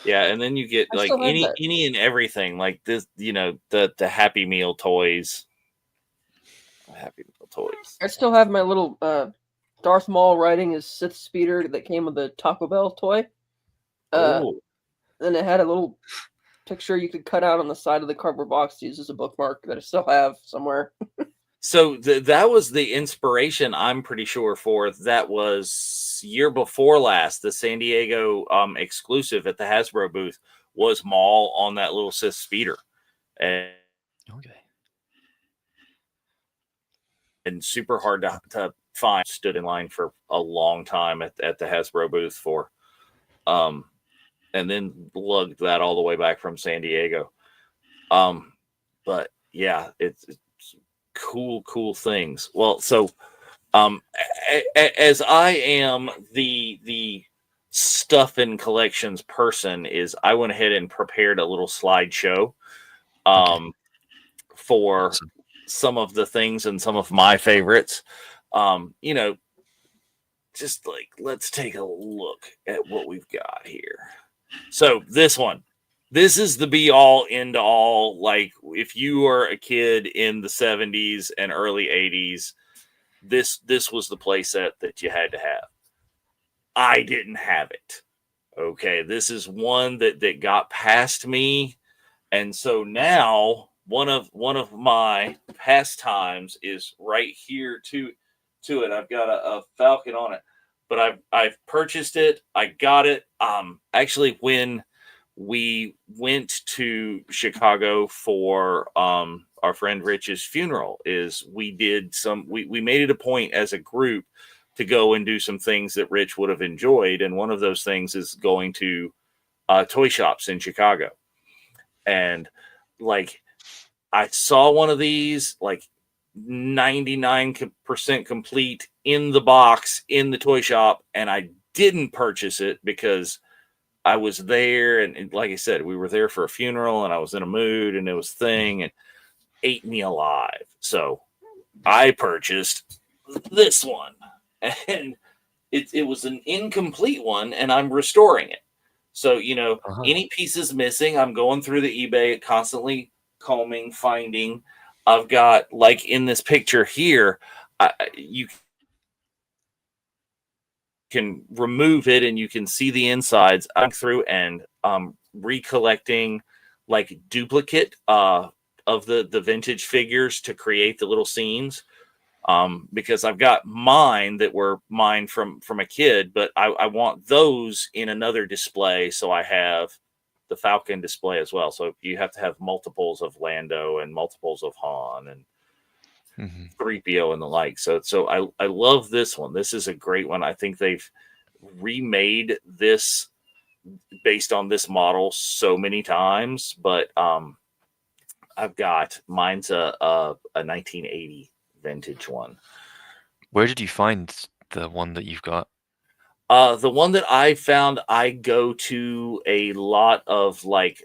Yeah, and then you get I like still have any that. and everything like this, the Happy Meal toys. Happy Meal toys. I still have my little Darth Maul riding his Sith speeder that came with the Taco Bell toy. Oh, And it had a little picture you could cut out on the side of the cardboard box to use as a bookmark that I still have somewhere. so that was the inspiration. I'm pretty sure for that was year before last. The San Diego exclusive at the Hasbro booth was Maul on that little Sith speeder, and super hard to find. Stood in line for a long time at the Hasbro booth for, and then lugged that all the way back from San Diego. But yeah, it's cool things. Well, so as I am the stuff and collections person, is I went ahead and prepared a little slideshow for Awesome. some of the things and some of my favorites. Just like let's take a look at what we've got here. So this is the be all end all. Like if you were a kid in the 70s and early 80s, this was the playset that you had to have. I didn't have it. Okay, this is one that got past me, and so now one of my pastimes is right here to it. I've got a Falcon on it, but I've purchased it. I got it. Actually, when we went to Chicago for our friend Rich's funeral, is we made it a point as a group to go and do some things that Rich would have enjoyed, and one of those things is going to toy shops in Chicago. And like I saw one of these like 99% complete in the box in the toy shop, and I didn't purchase it because I was there, and like I said, we were there for a funeral, and I was in a mood, and it was thing, and ate me alive. So I purchased this one, and it was an incomplete one, and I'm restoring it. So any pieces missing, I'm going through the eBay, constantly combing, finding. I've got like in this picture here, you can remove it and you can see the insides. I'm through and recollecting like duplicate of the vintage figures to create the little scenes, because I've got mine that were mine from a kid, but I want those in another display, so I have the Falcon display as well. So you have to have multiples of Lando and multiples of Han and 3PO and the like. So I love this one. This is a great one. I think they've remade this based on this model so many times, but I've got mine's a 1980 vintage one. Where did you find the one that you've got? The one that I found, I go to a lot of like,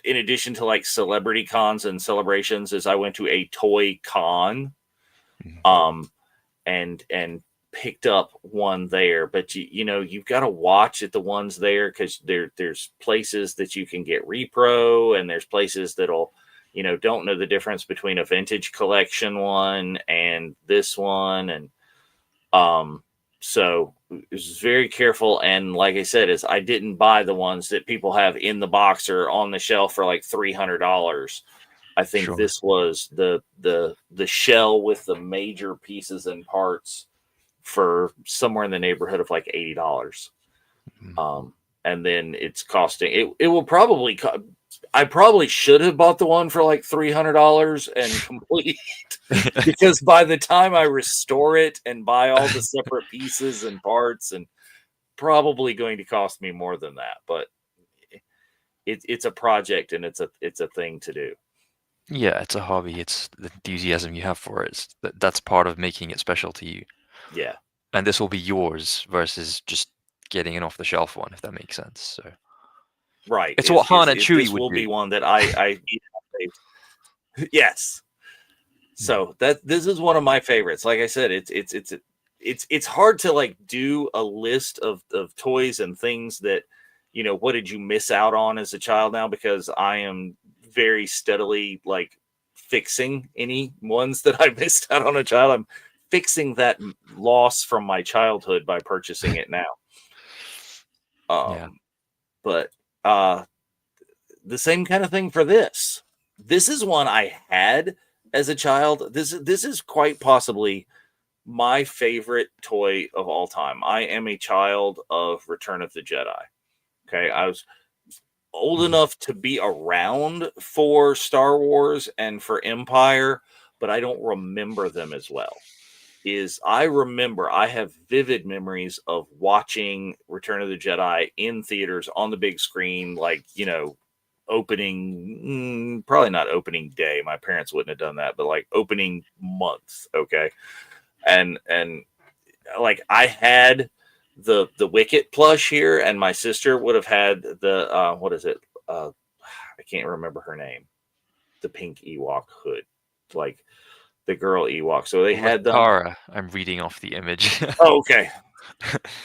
in addition to like celebrity cons and celebrations, is I went to a toy con, and picked up one there. But you've got to watch at the ones there, because there's places that you can get repro, and there's places that'll don't know the difference between a vintage collection one and this one, and so it was very careful. And like I said, is I didn't buy the ones that people have in the box or on the shelf for like $300. I think this was the shell with the major pieces and parts for somewhere in the neighborhood of like $80. And then it's costing it will probably I probably should have bought the one for like $300 and complete, because by the time I restore it and buy all the separate pieces and parts, and probably going to cost me more than that. But it's a project, and it's a thing to do. Yeah, it's a hobby. It's the enthusiasm you have for it. That's part of making it special to you. Yeah. And this will be yours versus just getting an off-the-shelf one, if that makes sense. So Right. it's what Han and Chewie this would will do. be one that I yes. So this is one of my favorites. Like I said, it's hard to like do a list of toys and things that, what did you miss out on as a child now, because I am very steadily like fixing any ones that I missed out on a child. I'm fixing that loss from my childhood by purchasing it now. Yeah. But the same kind of thing for this. This is one I had as a child. This is quite possibly my favorite toy of all time. I am a child of Return of the Jedi. Okay, I was old enough to be around for Star Wars and for Empire, but I don't remember them as well. I have vivid memories of watching Return of the Jedi in theaters on the big screen, like, opening, probably not opening day. My parents wouldn't have done that, but like opening month. Okay. And like I had the Wicket plush here, and my sister would have had the, what is it? I can't remember her name. The pink Ewok hood, like the girl Ewok. So they had them. Tara, I'm reading off the image. Oh, okay.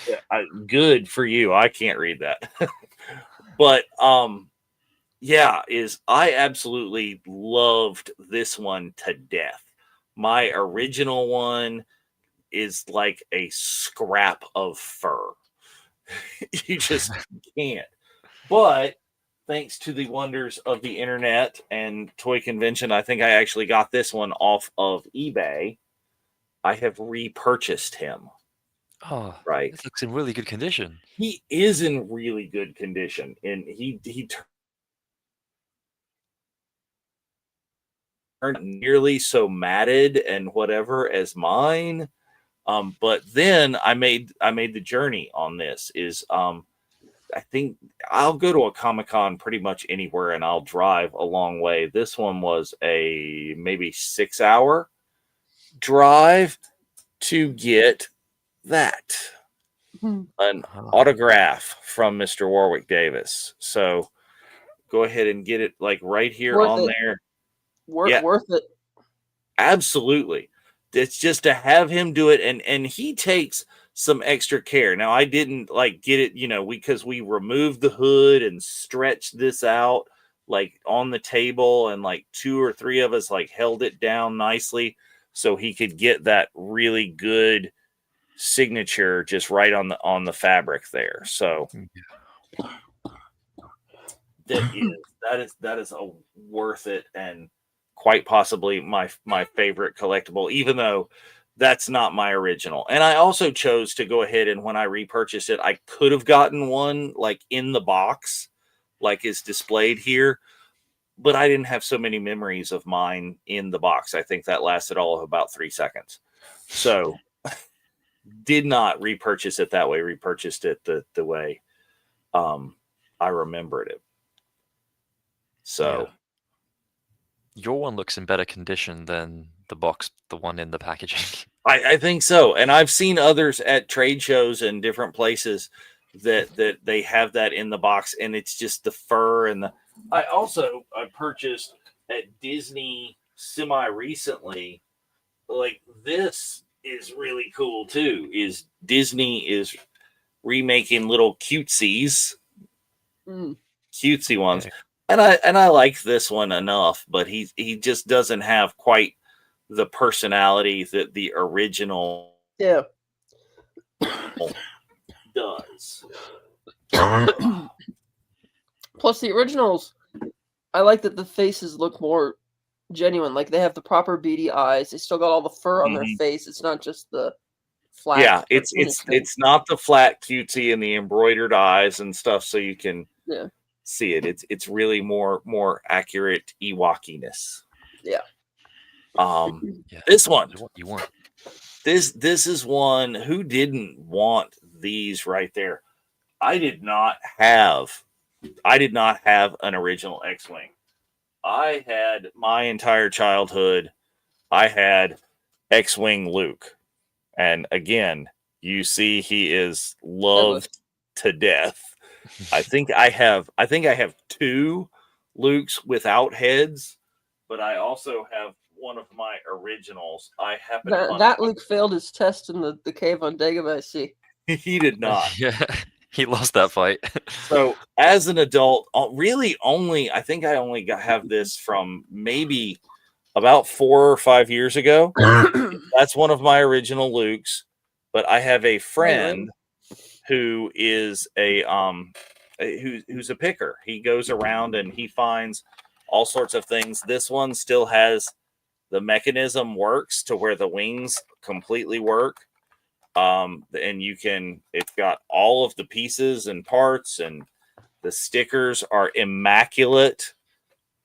Yeah, good for you. I can't read that. But yeah, I absolutely loved this one to death. My original one is like a scrap of fur. You just can't. But thanks to the wonders of the internet and toy convention, I think I actually got this one off of eBay. I have repurchased him. Oh, right. This looks in really good condition. He is in really good condition, and he turned nearly so matted and whatever as mine. But then I made the journey on this. I think I'll go to a Comic-Con pretty much anywhere, and I'll drive a long way. This one was a maybe 6-hour drive to get that. An autograph from Mr. Warwick Davis. So go ahead and get it like right here on there. Worth it. Absolutely. It's just to have him do it, and he takes some extra care. Now I didn't like get it, because we removed the hood and stretched this out like on the table, and like 2 or 3 of us like held it down nicely so he could get that really good signature just right on the fabric there. So that is a worth it, and quite possibly my favorite collectible, even though that's not my original. And I also chose to go ahead, and when I repurchased it, I could have gotten one like in the box, like is displayed here, but I didn't have so many memories of mine in the box. I think that lasted all of about 3 seconds. So did not repurchase it that way, repurchased it the way I remembered it. So your one looks in better condition than the one in the packaging. I think so. And I've seen others at trade shows and different places that they have that in the box, and it's just the fur. And I purchased at Disney semi recently, like this is really cool too. Is Disney is remaking little cutesy ones. Okay. And I like this one enough, but he just doesn't have quite the personality that the original does. Plus the originals, I like that the faces look more genuine. Like they have the proper beady eyes. They still got all the fur on their face. It's not just the flat. Yeah, it's not the flat cutesy and the embroidered eyes and stuff. So you can see it. It's really more accurate Ewokiness. Yeah. Yeah, This one. is what you want. This is one. Who didn't want these right there? I did not have an original X-Wing. I had my entire childhood. I had X-Wing Luke. And again, you see he is loved to death. I think I have two Lukes without heads, but I also have one of my originals. I happen to That Luke failed his test in the cave on Dagobah, I see. he did not. Yeah, he lost that fight. So as an adult, really only I think I only have this from maybe about 4 or 5 years ago. That's one of my original Lukes, but I have a friend who is a who's a picker. He goes around and he finds all sorts of things. This one still has the mechanism works to where the wings completely work. And it's got all of the pieces and parts, and the stickers are immaculate.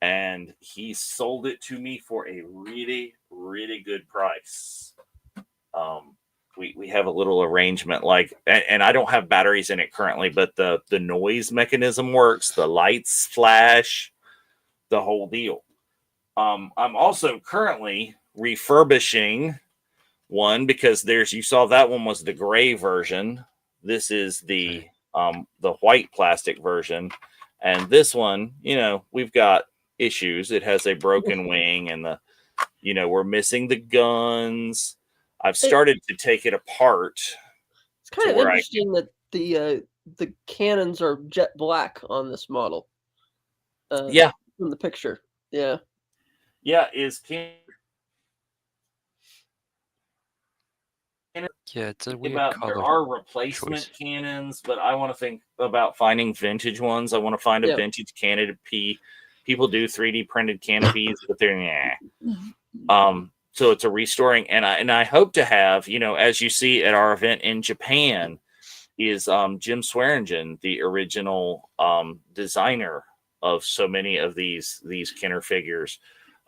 And he sold it to me for a really, really good price. We have a little arrangement and I don't have batteries in it currently, but the noise mechanism works, the lights flash, the whole deal. I'm also currently refurbishing one because you saw that one was the gray version. This is the white plastic version, and this one, we've got issues. It has a broken wing, and we're missing the guns. I've started to take it apart. It's kind of interesting that the cannons are jet black on this model. Yeah, from the picture. Yeah. Yeah, Yeah, it's a weird color. There are replacement cannons, but I want to think about finding vintage ones. I want to find a vintage canopy. People do 3D printed canopies, but they're so it's a restoring, and I hope to have, as you see at our event in Japan, is Jim Swearingen, the original designer of so many of these Kenner figures.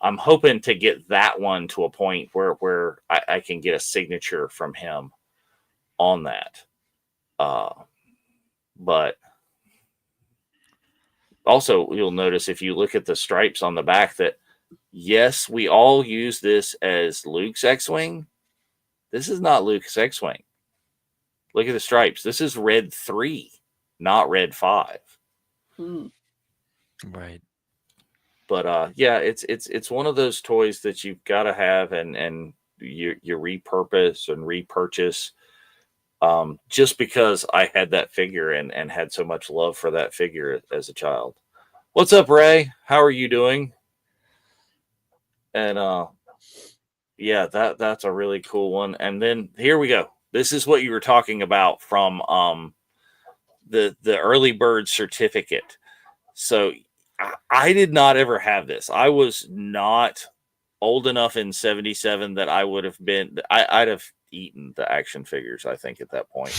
I'm hoping to get that one to a point where I can get a signature from him on that. But also, you'll notice if you look at the stripes on the back that, yes, we all use this as Luke's X-Wing. This is not Luke's X-Wing. Look at the stripes. This is red 3, not red 5. Right. But it's one of those toys that you've got to have and you repurpose and repurchase. Just because I had that figure and had so much love for that figure as a child. What's up, Ray? How are you doing? And that's a really cool one. And then here we go. This is what you were talking about from the early bird certificate. So I did not ever have this. I was not old enough in 77 that I would have been. I'd have eaten the action figures, I think, at that point.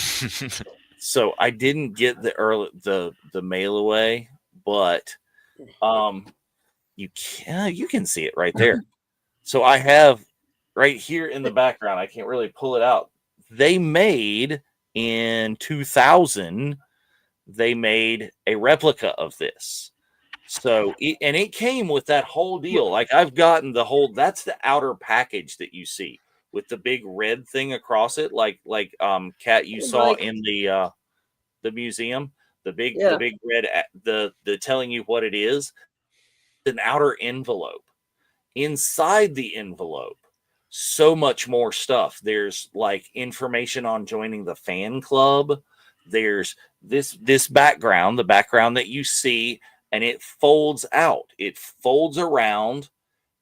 So I didn't get the mail away, but you can see it right there. So I have right here in the background. I can't really pull it out. They made in 2000. They made a replica of this. So it came with that whole deal. Like I've gotten that's the outer package that you see with the big red thing across it, like Kat, you saw in the museum, the big red, the telling you what it is, an outer envelope. Inside the envelope, so much more stuff. There's like information on joining the fan club. There's this background, the background that you see, and it folds out. It folds around.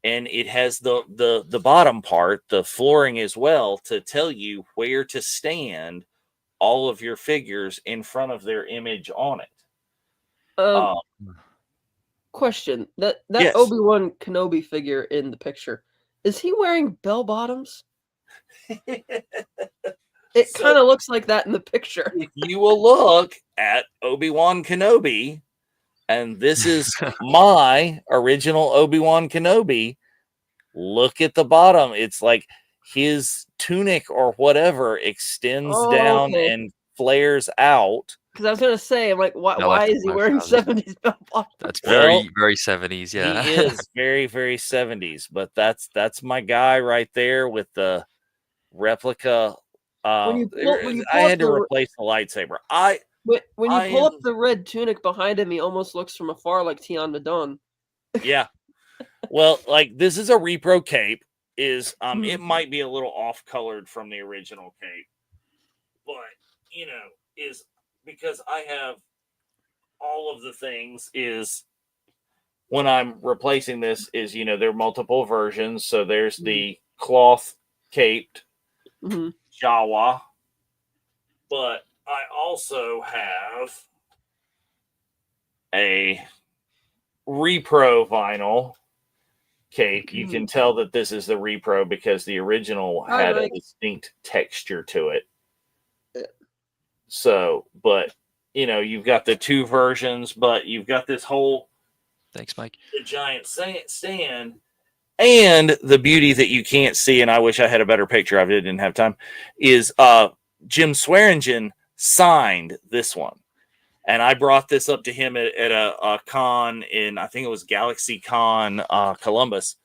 And it has the bottom part, the flooring as well, to tell you where to stand all of your figures in front of their image on it. Question: that yes. Obi-Wan Kenobi figure in the picture, is he wearing bell bottoms? It kind of looks like that in the picture. If you will look at Obi-Wan Kenobi, And this is my original Obi-Wan Kenobi. Look at the bottom. It's like his tunic or whatever extends down okay. and flares out. Because I was gonna say, I'm like, why is he wearing 70s bell bottoms? That's Well, very, very 70s. Yeah. He is very, very 70s, but that's my guy right there with the replica. When you pull I up had to the replace the lightsaber. when you I pull up am- the red tunic behind him, he almost looks from afar like Tion Madon. Yeah. Well, like this is a repro cape. It Mhm. might be a little off colored from the original cape, but is because I have all of the things is when I'm replacing this is there are multiple versions. So there's the cloth caped Mhm. Jawa, but I also have a repro vinyl cape. You can tell that this is the repro because the original had a distinct texture to it. So, but you've got the two versions, but you've got this whole Thanks, Mike. the giant stand, and the beauty that you can't see, and I wish I had a better picture of it, didn't have time, is Jim Swearingen signed this one. And I brought this up to him at a con in, I think it was Galaxy Con Columbus.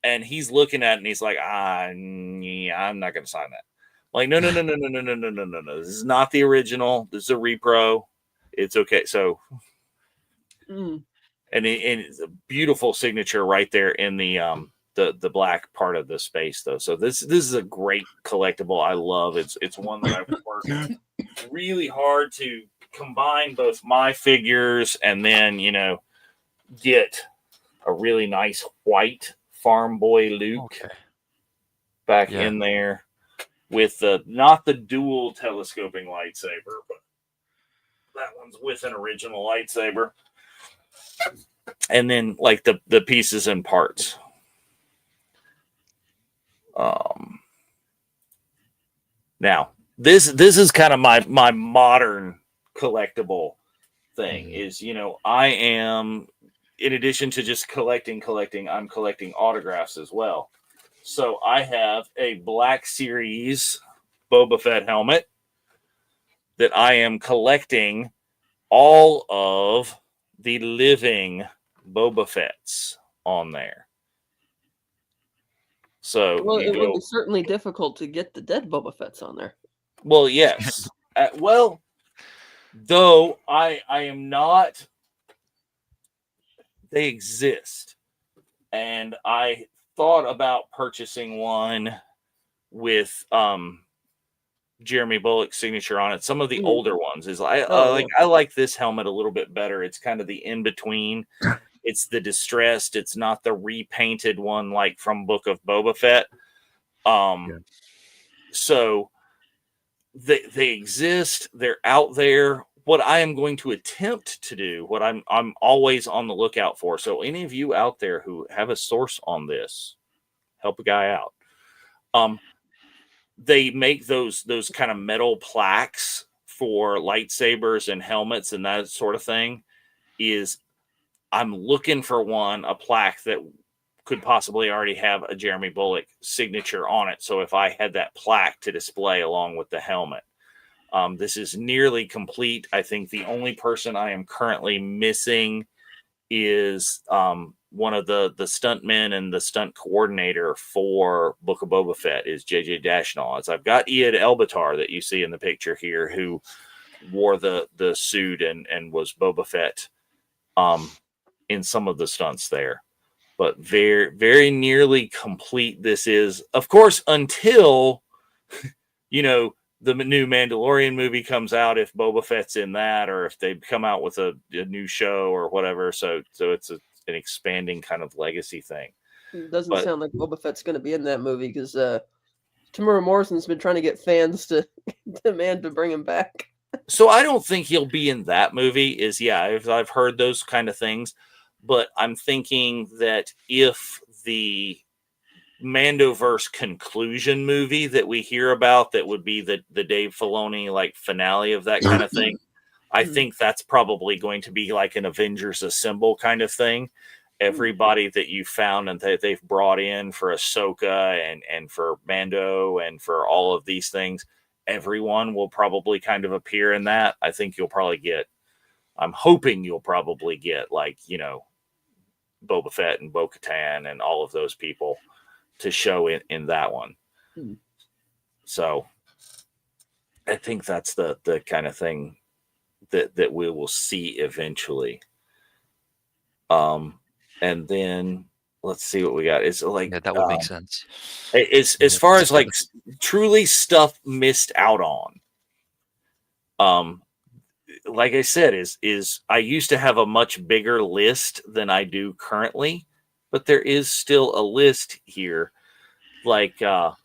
And he's looking at it and he's like, yeah, I'm not going to sign that. Like, no. This is not the original. This is a repro. It's okay. So, and it's a beautiful signature right there in the black part of the space, though. So this is a great collectible. I love it. It's one that I've worked really hard to combine both my figures and then get a really nice white farm boy Luke back in there with not the dual telescoping lightsaber, but that one's with an original lightsaber, and then like the pieces and parts. Now this is kind of my modern collectible thing. Is I am, in addition to just collecting, I'm collecting autographs as well. So I have a Black Series Boba Fett helmet that I am collecting all of the living Boba Fetts on there. So it would be certainly difficult to get the dead Boba Fetts on there. Well, yes. Though I am not. They exist, and I thought about purchasing one with Jeremy Bullock's signature on it. Some of the older ones is I like this helmet a little bit better. It's kind of the in between. It's the distressed. It's not the repainted one like from Book of Boba Fett. So they exist. They're out there. What I am going to attempt to do, what I'm always on the lookout for. So any of you out there who have a source on this, help a guy out. They make those kind of metal plaques for lightsabers and helmets and that sort of thing. I'm looking for a plaque that could possibly already have a Jeremy Bullock signature on it. So if I had that plaque to display along with the helmet, this is nearly complete. I think the only person I am currently missing is one of the stuntmen and the stunt coordinator for Book of Boba Fett is JJ Dashnall. As I've got Iad Elbatar that you see in the picture here, who wore the suit and was Boba Fett in some of the stunts there. But very, very nearly complete this is, of course, until the new Mandalorian movie comes out, if Boba Fett's in that, or if they come out with a new show or whatever. So it's an expanding kind of legacy thing. It doesn't sound like Boba Fett's going to be in that movie because Tamura Morrison's been trying to get fans to demand to bring him back. So I don't think he'll be in that movie. I've heard those kind of things, but I'm thinking that if the Mandoverse conclusion movie that we hear about, that would be the Dave Filoni like finale of that kind of thing, I think that's probably going to be like an Avengers Assemble kind of thing. Everybody that you found and that they've brought in for Ahsoka and for Mando and for all of these things, everyone will probably kind of appear in that. I think you'll probably get, I'm hoping you'll probably get like, Boba Fett and Bo-Katan and all of those people to show in that one. So I think that's the kind of thing that we will see eventually. And then let's see what we got. It's like that would make sense. As far as like truly stuff missed out on. Like I said, is I used to have a much bigger list than I do currently, but there is still a list here. Like the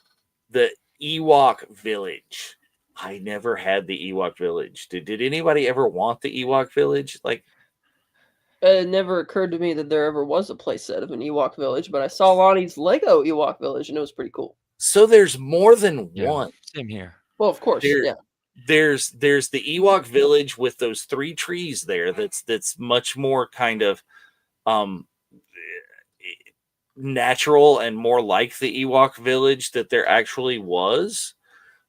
Ewok Village. I never had the Ewok Village. Did anybody ever want the Ewok Village? Like, it never occurred to me that there ever was a playset of an Ewok Village, but I saw Lonnie's Lego Ewok Village, and it was pretty cool. So there's more than one. Same here. Well, of course, yeah. There's the Ewok Village with those 3 trees there. That's much more kind of natural and more like the Ewok Village that there actually was.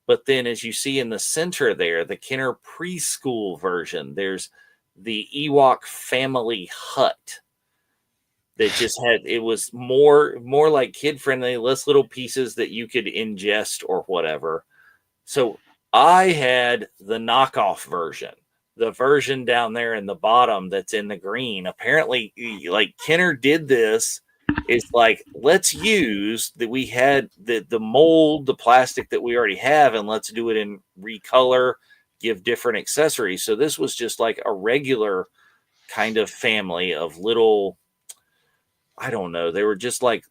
But then, as you see in the center there, the Kenner preschool version, there's the Ewok family hut that just had, it was more like kid friendly, less little pieces that you could ingest or whatever. So I had the knockoff version, the version down there in the bottom that's in the green. Apparently, like Kenner did this. It's like, let's use that we had the mold, the plastic that we already have, and let's do it in recolor, give different accessories. So this was just like a regular kind of family of little, I don't know, they were just like,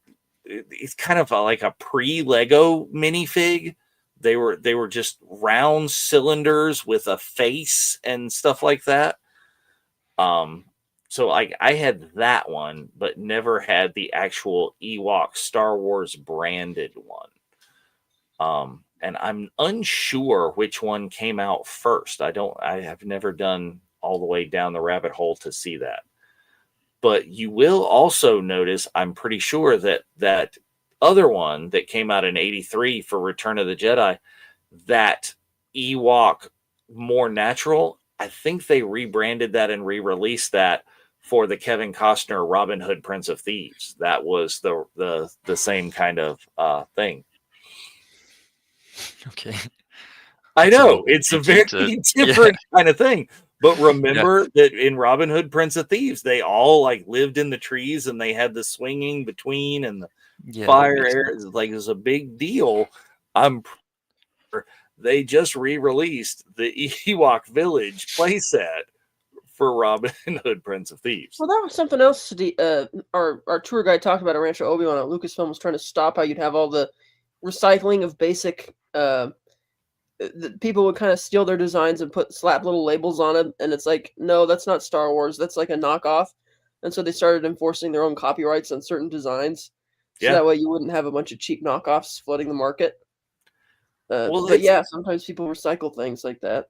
it's kind of like a pre-Lego minifig. They were just round cylinders with a face and stuff like that. So I had that one, but never had the actual Ewok Star Wars branded one. And I'm unsure which one came out first. I have never done all the way down the rabbit hole to see that. But you will also notice, I'm pretty sure that other one that came out in 83 for Return of the Jedi, that Ewok More Natural, I think they rebranded that and re-released that for the Kevin Costner Robin Hood Prince of Thieves. That was the same kind of thing. Okay. I know it's a very different kind of thing. But remember that in Robin Hood Prince of Thieves, they all like lived in the trees and they had the swinging between and the fire air. Like, it was a big deal. They just re-released the Ewok Village playset for Robin Hood Prince of Thieves. Well, that was something else. Our tour guide talked about at Rancho Obi-Wan. Lucasfilm was trying to stop how you'd have all the recycling of basic. People would kind of steal their designs and slap little labels on it, and it's like, no, that's not Star Wars. That's like a knockoff. And so they started enforcing their own copyrights on certain designs, so that way you wouldn't have a bunch of cheap knockoffs flooding the market. But yeah, sometimes people recycle things like that.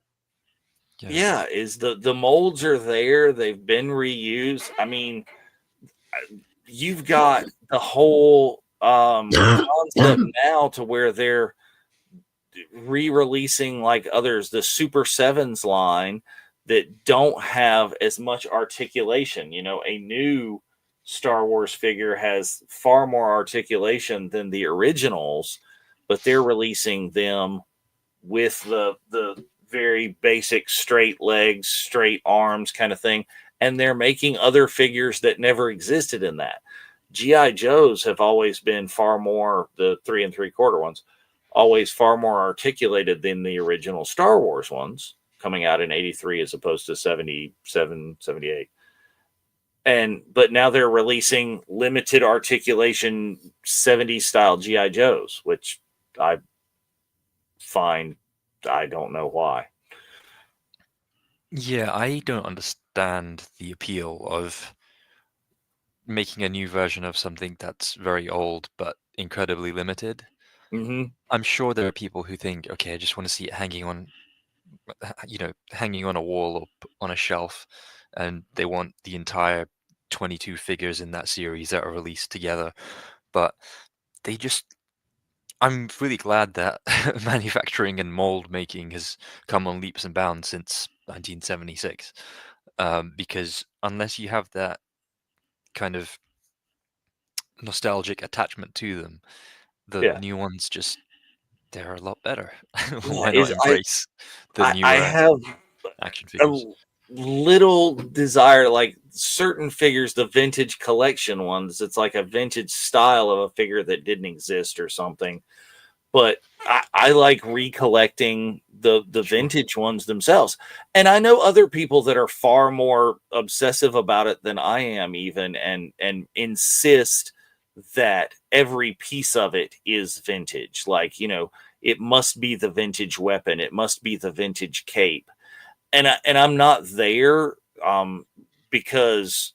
Yeah, is the molds are there. They've been reused. I mean, you've got the whole concept now to where they're re-releasing like others, the Super Sevens line that don't have as much articulation. A new Star Wars figure has far more articulation than the originals, but they're releasing them with the very basic straight legs, straight arms kind of thing. And they're making other figures that never existed in that. G.I. Joes have always been far more, the 3 3/4 ones, always far more articulated than the original Star Wars ones coming out in 83 as opposed to 77, 78. But now they're releasing limited articulation 70s style G.I. Joes, which I find, I don't know why. Yeah, I don't understand the appeal of making a new version of something that's very old but incredibly limited. Mm-hmm. I'm sure there are people who think, okay, I just want to see it hanging on hanging on a wall or on a shelf, and they want the entire 22 figures in that series that are released together. But they just, I'm really glad that manufacturing and mold making has come on leaps and bounds since 1976. Because unless you have that kind of nostalgic attachment to them, the Yeah. new ones just, they're a lot better. Yeah, Why not embrace the I newer have action a figures? little desire, like certain figures, the vintage collection ones. It's like a vintage style of a figure that didn't exist or something. But I like recollecting the Sure. vintage ones themselves. And I know other people that are far more obsessive about it than I am, even, and insist that every piece of it is vintage. Like, it must be the vintage weapon, it must be the vintage cape. And I'm not there, because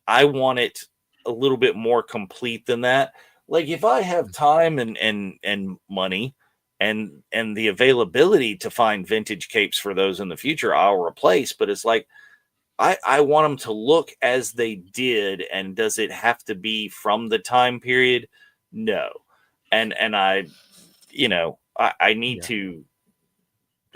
I want it a little bit more complete than that. Like, if I have time and money and the availability to find vintage capes for those in the future, I'll replace. But it's like, I want them to look as they did. And does it have to be from the time period? No. And I need Yeah. to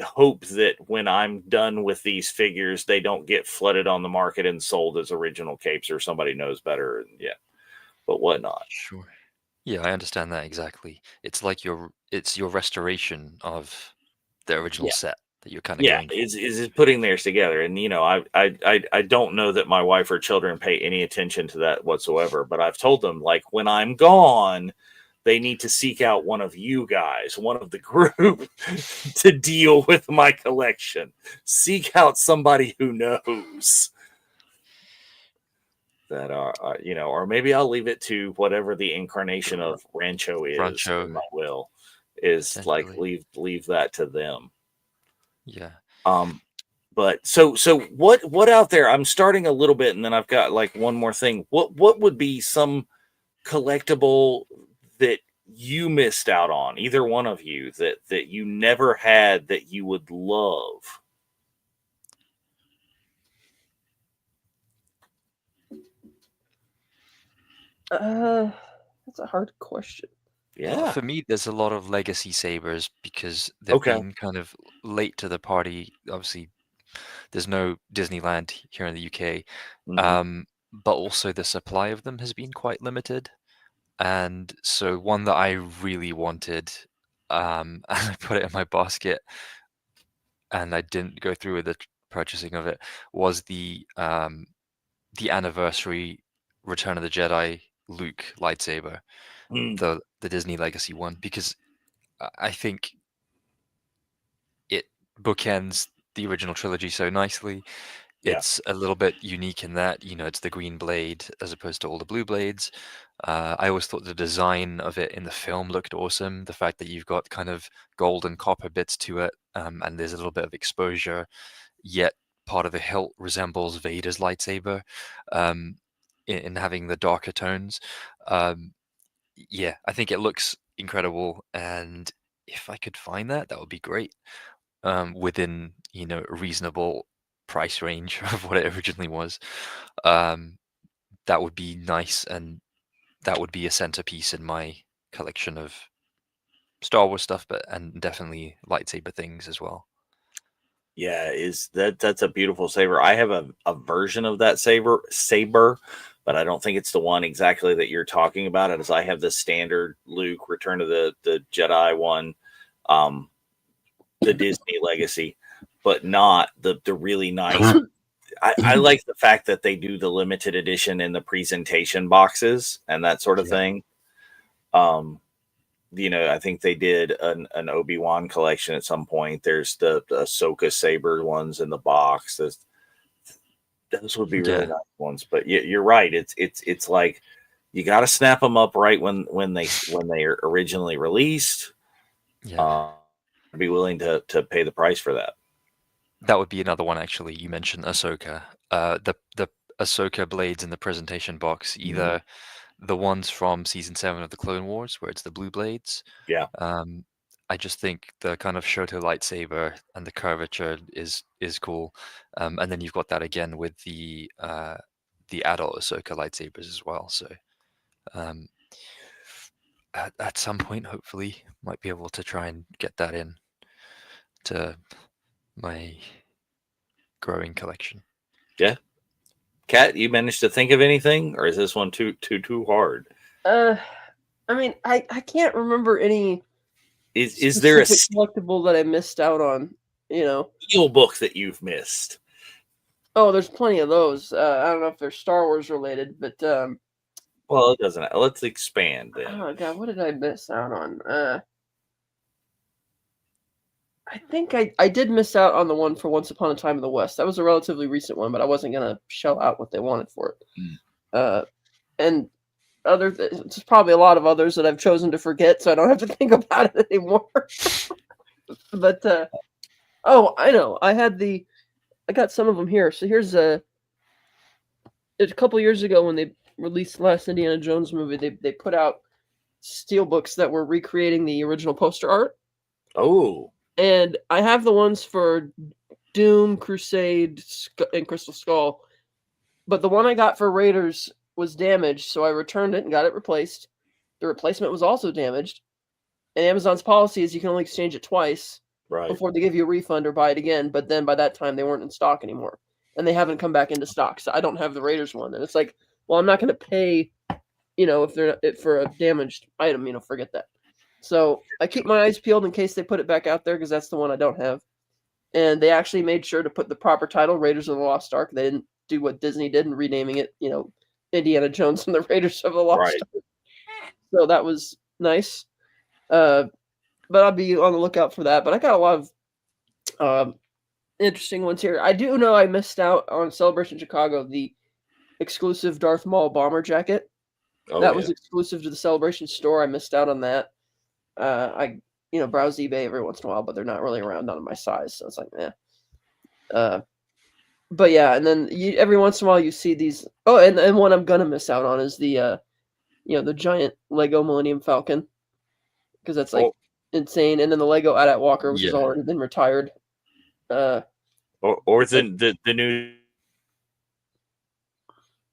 hope that when I'm done with these figures, they don't get flooded on the market and sold as original capes, or somebody knows better. And yeah, but whatnot. Sure. Yeah, I understand that exactly. It's like it's your restoration of the original Yeah. set that you're kind of Yeah, going for. is it putting theirs together? And I don't know that my wife or children pay any attention to that whatsoever. But I've told them, like, when I'm gone, they need to seek out one of you guys, one of the group, to deal with my collection. Seek out somebody who knows that or maybe I'll leave it to whatever the incarnation of Rancho is Rancho, in my will, is like, potentially. leave that to them. Yeah. Um, but so what out there? I'm starting a little bit, and then I've got like one more thing. What would be some collectible that you missed out on, either one of you, that you never had that you would love? That's a hard question. Well, Yeah. for me, there's a lot of legacy sabers because they've Okay. been kind of late to the party. Obviously, there's no Disneyland here in the UK, Hmm. but also the supply of them has been quite limited. And so one that I really wanted, and I put it in my basket, and I didn't go through with the purchasing of it, was the anniversary Return of the Jedi Luke lightsaber, Mm, the Disney Legacy one, because I think it bookends the original trilogy so nicely. yeah. It's a little bit unique in that, it's the green blade as opposed to all the blue blades. I always thought the design of it in the film looked awesome. The fact that you've got kind of gold and copper bits to it, and there's a little bit of exposure, yet part of the hilt resembles Vader's lightsaber, um, in having the darker tones. Um, yeah, I think it looks incredible, and if I could find that, that would be great. Within a reasonable price range of what it originally was, um, that would be nice, and that would be a centerpiece in my collection of Star Wars stuff, but and definitely lightsaber things as well. Yeah, that's a beautiful saber. I have a version of that saber, but I don't think it's the one exactly that you're talking about. As I have the standard Luke Return of the Jedi one, um, the Disney Legacy, but not the really nice. I like the fact that they do the limited edition in the presentation boxes and that sort of Yeah, thing. Um, I think they did an Obi-Wan collection at some point. There's the Ahsoka saber ones in the box. Those would be really yeah, nice ones. But you're right. It's like, you got to snap them up right when they are originally released. yeah. I'd be willing to pay the price for that. That would be another one actually. You mentioned Ahsoka. The Ahsoka blades in the presentation box, Mhm. either the ones from season 7 of the Clone Wars, where it's the blue blades, Yeah. um, I just think the kind of Shoto lightsaber and the curvature is cool, and then you've got that again with the adult Ahsoka lightsabers as well. So at some point, hopefully, might be able to try and get that in to my growing collection. Yeah. Kat, you managed to think of anything, or is this one too hard? I mean, I can't remember any. Is there a specific collectible that I missed out on? You know, steel book that you've missed? oh, there's plenty of those. I don't know if they're Star Wars related, but Well, it doesn't. Let's expand then. oh god, what did I miss out on? I think I did miss out on the one for Once Upon a Time in the West. That was a relatively recent one, but I wasn't gonna shell out what they wanted for it. And there's probably a lot of others that I've chosen to forget, so I don't have to think about it anymore. But oh, I know. I got some of them here. So here's a couple years ago when they released the last Indiana Jones movie, they put out steelbooks that were recreating the original poster art. Oh. And I have the ones for Doom, Crusade, and Crystal Skull. But the one I got for Raiders was damaged, so I returned it and got it replaced. The replacement was also damaged. And Amazon's policy is you can only exchange it twice before they give you a refund or buy it again. But then by that time, they weren't in stock anymore. And they haven't come back into stock. So I don't have the Raiders one. And it's like, well, I'm not going to pay, if they're for a damaged item, forget that. So I keep my eyes peeled in case they put it back out there because that's the one I don't have. And they actually made sure to put the proper title, Raiders of the Lost Ark. They didn't do what Disney did and renaming it, Indiana Jones and the Raiders of the Lost Ark. So that was nice. But I'll be on the lookout for that. But I got a lot of interesting ones here. I do know I missed out on Celebration Chicago, the exclusive Darth Maul bomber jacket. That was exclusive to the Celebration store. I missed out on that. I browse eBay every once in a while, but they're not really around, not in my size, so it's like, but yeah, and then every once in a while you see these. Oh, and one I'm gonna miss out on is the the giant Lego Millennium Falcon, because that's like insane. And then the Lego AT-AT Walker, which has already been retired. Or the new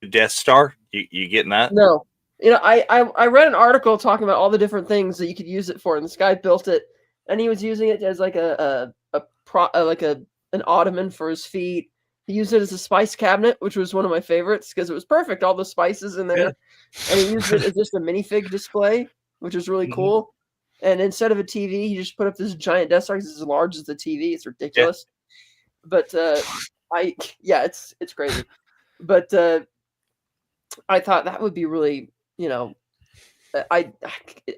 Death Star. You getting that? No. I read an article talking about all the different things that you could use it for, and this guy built it, and he was using it as like an ottoman for his feet. He used it as a spice cabinet, which was one of my favorites because it was perfect, all the spices in there. And he used it as just a minifig display, which is really cool. And instead of a TV, he just put up this giant Death Star. It's as large as the TV. It's ridiculous. But it's crazy. But I thought that would be really. I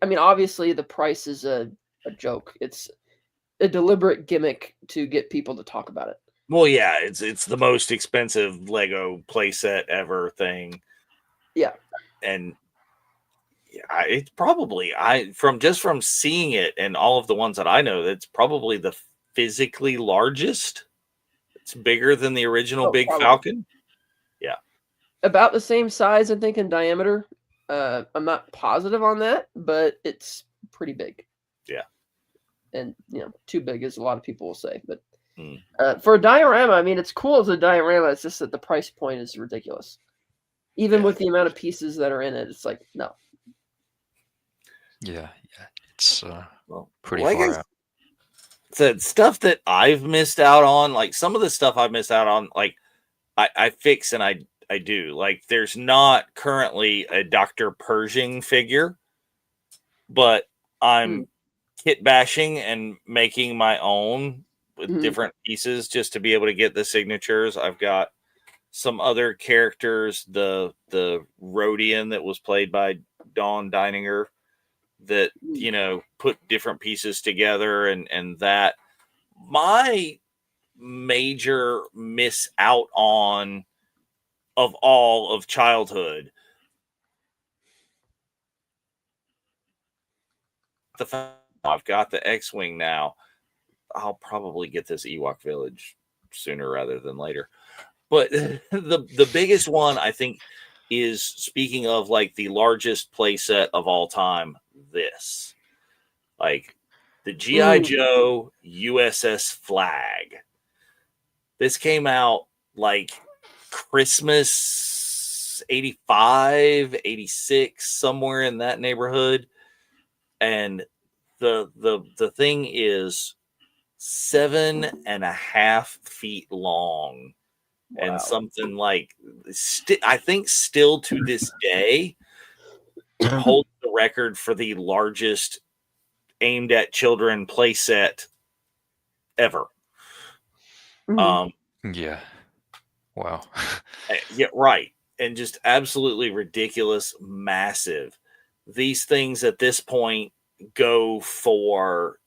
mean, obviously the price is a joke. It's a deliberate gimmick to get people to talk about it. Well, yeah, it's the most expensive Lego playset ever thing. Yeah, and it's probably from seeing it and all of the ones that I know, it's probably the physically largest. It's bigger than the original Big Falcon. Yeah, about the same size, I think, in diameter. I'm not positive on that, but it's pretty big. Yeah. And, too big, as a lot of people will say. But for a diorama, I mean, it's cool as a diorama. It's just that the price point is ridiculous. Even with the amount of pieces that are in it, it's like, no. Yeah. It's pretty far out. The stuff that I've missed out on, like some of the stuff I've missed out on, like I fix and I do. Like, there's not currently a Dr. Pershing figure, but I'm kit bashing and making my own with different pieces just to be able to get the signatures. I've got some other characters, the Rhodian that was played by Dawn Dininger, that, put different pieces together and that. My major miss out on of all of childhood, I've got the X-Wing now. I'll probably get this Ewok Village sooner rather than later. But the biggest one, I think, is, speaking of like the largest playset of all time, this the G.I. Joe USS Flag. This came out like Christmas 85, 86, somewhere in that neighborhood. And the thing is 7.5 feet long. Wow. And something like I think still to this day holds the record for the largest aimed at children playset ever. Yeah. Wow. Yeah, right. And just absolutely ridiculous, massive. These things at this point go for,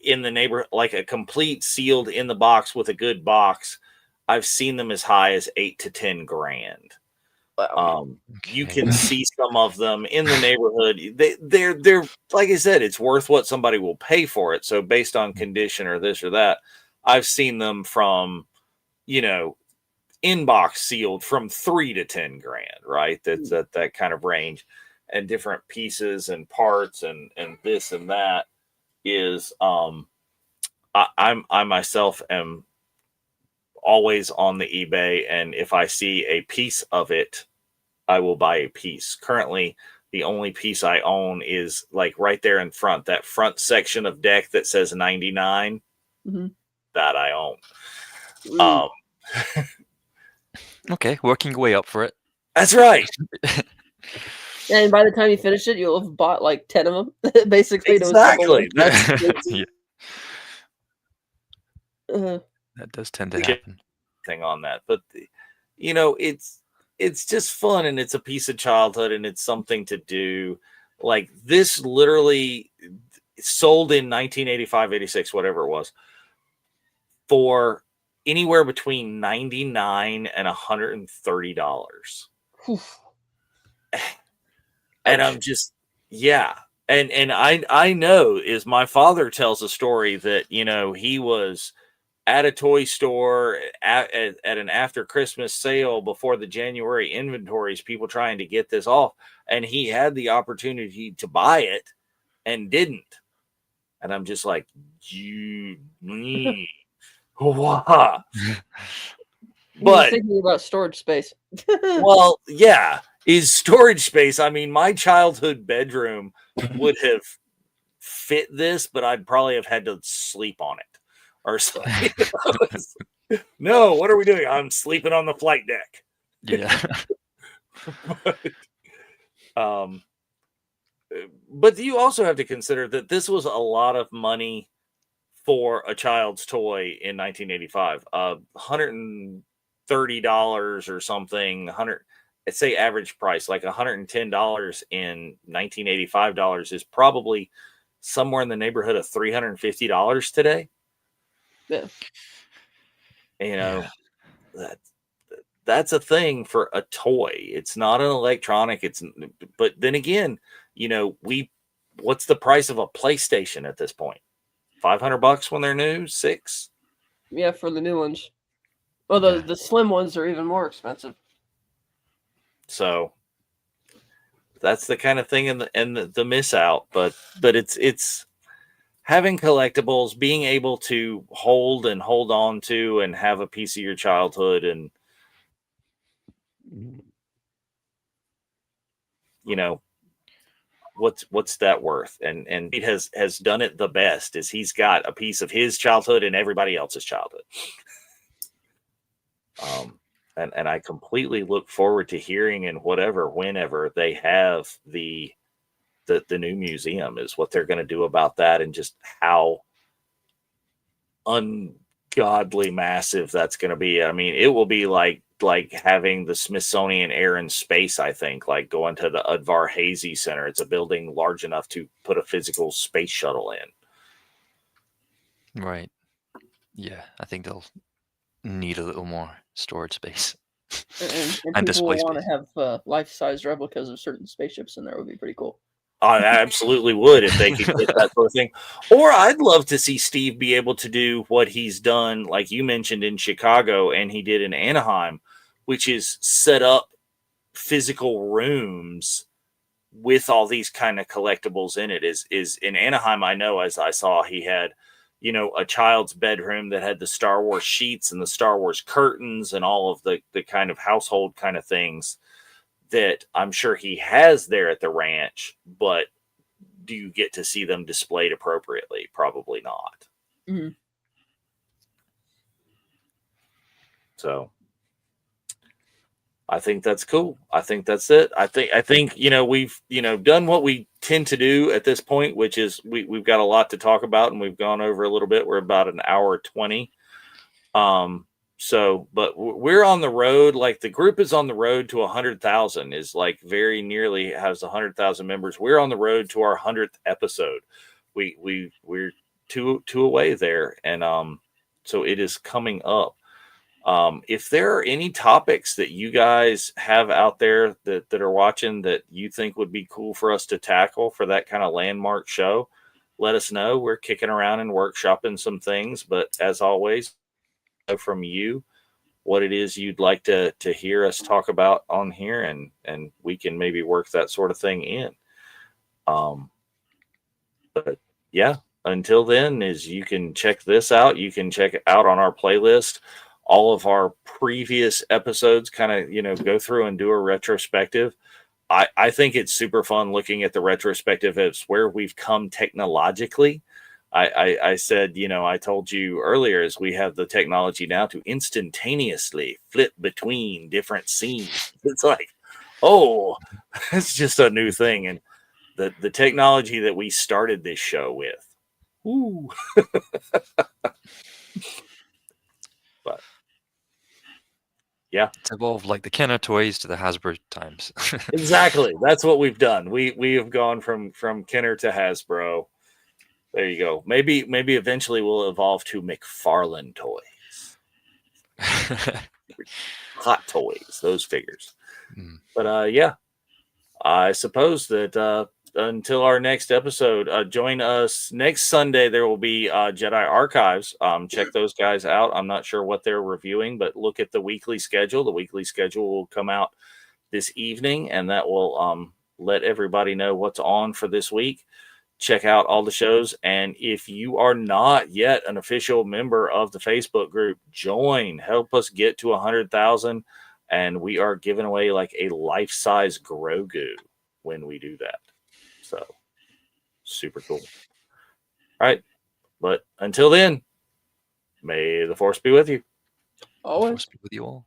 in the neighborhood, like a complete sealed in the box with a good box. I've seen them as high as $8 to $10 grand. Wow. You can see some of them in the neighborhood. They're like I said, it's worth what somebody will pay for it. So based on condition or this or that, I've seen them from, inbox sealed from $3 to $10 grand, right? That's that kind of range, and different pieces and parts and this and that is I myself am always on the eBay, and if I see a piece of it, I will buy a piece. Currently, the only piece I own is like right there in front, that front section of deck that says 99. That I own. Okay, working your way up for it. That's right. And by the time you finish it, you'll have bought like 10 of them, basically. Exactly. That's that does tend to happen. Thing on that, but it's just fun, and it's a piece of childhood, and it's something to do. Like this, literally sold in 1985, 86, whatever it was, for anywhere between $99 and $130. And I'm just, and I know is my father tells a story that he was at a toy store at an after Christmas sale before the January inventories, people trying to get this off, and he had the opportunity to buy it and didn't. And I'm just like, But thinking about storage space. Well, yeah, is storage space. I mean, my childhood bedroom would have fit this, but I'd probably have had to sleep on it or something. No, what are we doing? I'm sleeping on the flight deck. Yeah. But you also have to consider that this was a lot of money for a child's toy in 1985. $130 or something. I'd say average price, like $110 in 1985 dollars is probably somewhere in the neighborhood of $350 today. Yeah. That's a thing for a toy. It's not an electronic. But then again, what's the price of a PlayStation at this point? $500 when they're new, $600. Yeah, for the new ones. Well, the slim ones are even more expensive. So that's the kind of thing and the miss out. But it's having collectibles, being able to hold on to and have a piece of your childhood, and what's that worth? And it has done it the best, is he's got a piece of his childhood and everybody else's childhood. And I completely look forward to hearing, and whenever they have the new museum, is what they're going to do about that, and just how ungodly massive that's going to be. I mean, it will be like having the Smithsonian Air and Space, I think, like going to the Udvar Hazy Center. It's a building large enough to put a physical space shuttle in. Right. Yeah, I think they'll need a little more storage space. And people will want to have life-size replicas of certain spaceships in there. Would be pretty cool. I absolutely would, if they could get that sort of thing. Or I'd love to see Steve be able to do what he's done, like you mentioned, in Chicago, and he did in Anaheim, which is set up physical rooms with all these kind of collectibles in it is in Anaheim. I know, as I saw, he had, a child's bedroom that had the Star Wars sheets and the Star Wars curtains and all of the kind of household kind of things that I'm sure he has there at the ranch, but do you get to see them displayed appropriately? Probably not. Mm-hmm. So I think that's cool. I think that's it. I think we've done what we tend to do at this point, which is we've got a lot to talk about, and we've gone over a little bit. We're about an hour 20. But we're on the road. Like, the group is on the road to 100,000. Is like very nearly has 100,000 members. We're on the road to our 100th episode. We're two away there, and so it is coming up. If there are any topics that you guys have out there that are watching that you think would be cool for us to tackle for that kind of landmark show, let us know. We're kicking around and workshopping some things, but as always, know from you what it is you'd like to hear us talk about on here, and we can maybe work that sort of thing in. But yeah, until then, is you can check this out. You can check it out on our playlist. All of our previous episodes, kind of, go through and do a retrospective. I think it's super fun looking at the retrospective as where we've come technologically. I said, I told you earlier, is we have the technology now to instantaneously flip between different scenes. It's like, oh, it's just a new thing. And the technology that we started this show with. Ooh. But yeah, It's evolved like the Kenner toys to the Hasbro times. exactly. That's what we've done. We have gone from Kenner to Hasbro. There you go. Maybe eventually we'll evolve to McFarlane toys. Hot Toys, those figures. But yeah, I suppose that until our next episode, join us next Sunday. There will be Jedi Archives. Check those guys out. I'm not sure what they're reviewing, but look at the weekly schedule. The weekly schedule will come out this evening, and that will let everybody know what's on for this week. Check out all the shows. And if you are not yet an official member of the Facebook group, join. Help us get to 100,000. And we are giving away like a life-size Grogu when we do that. So, super cool. All right. But until then, may the Force be with you. Always. Force be with you all.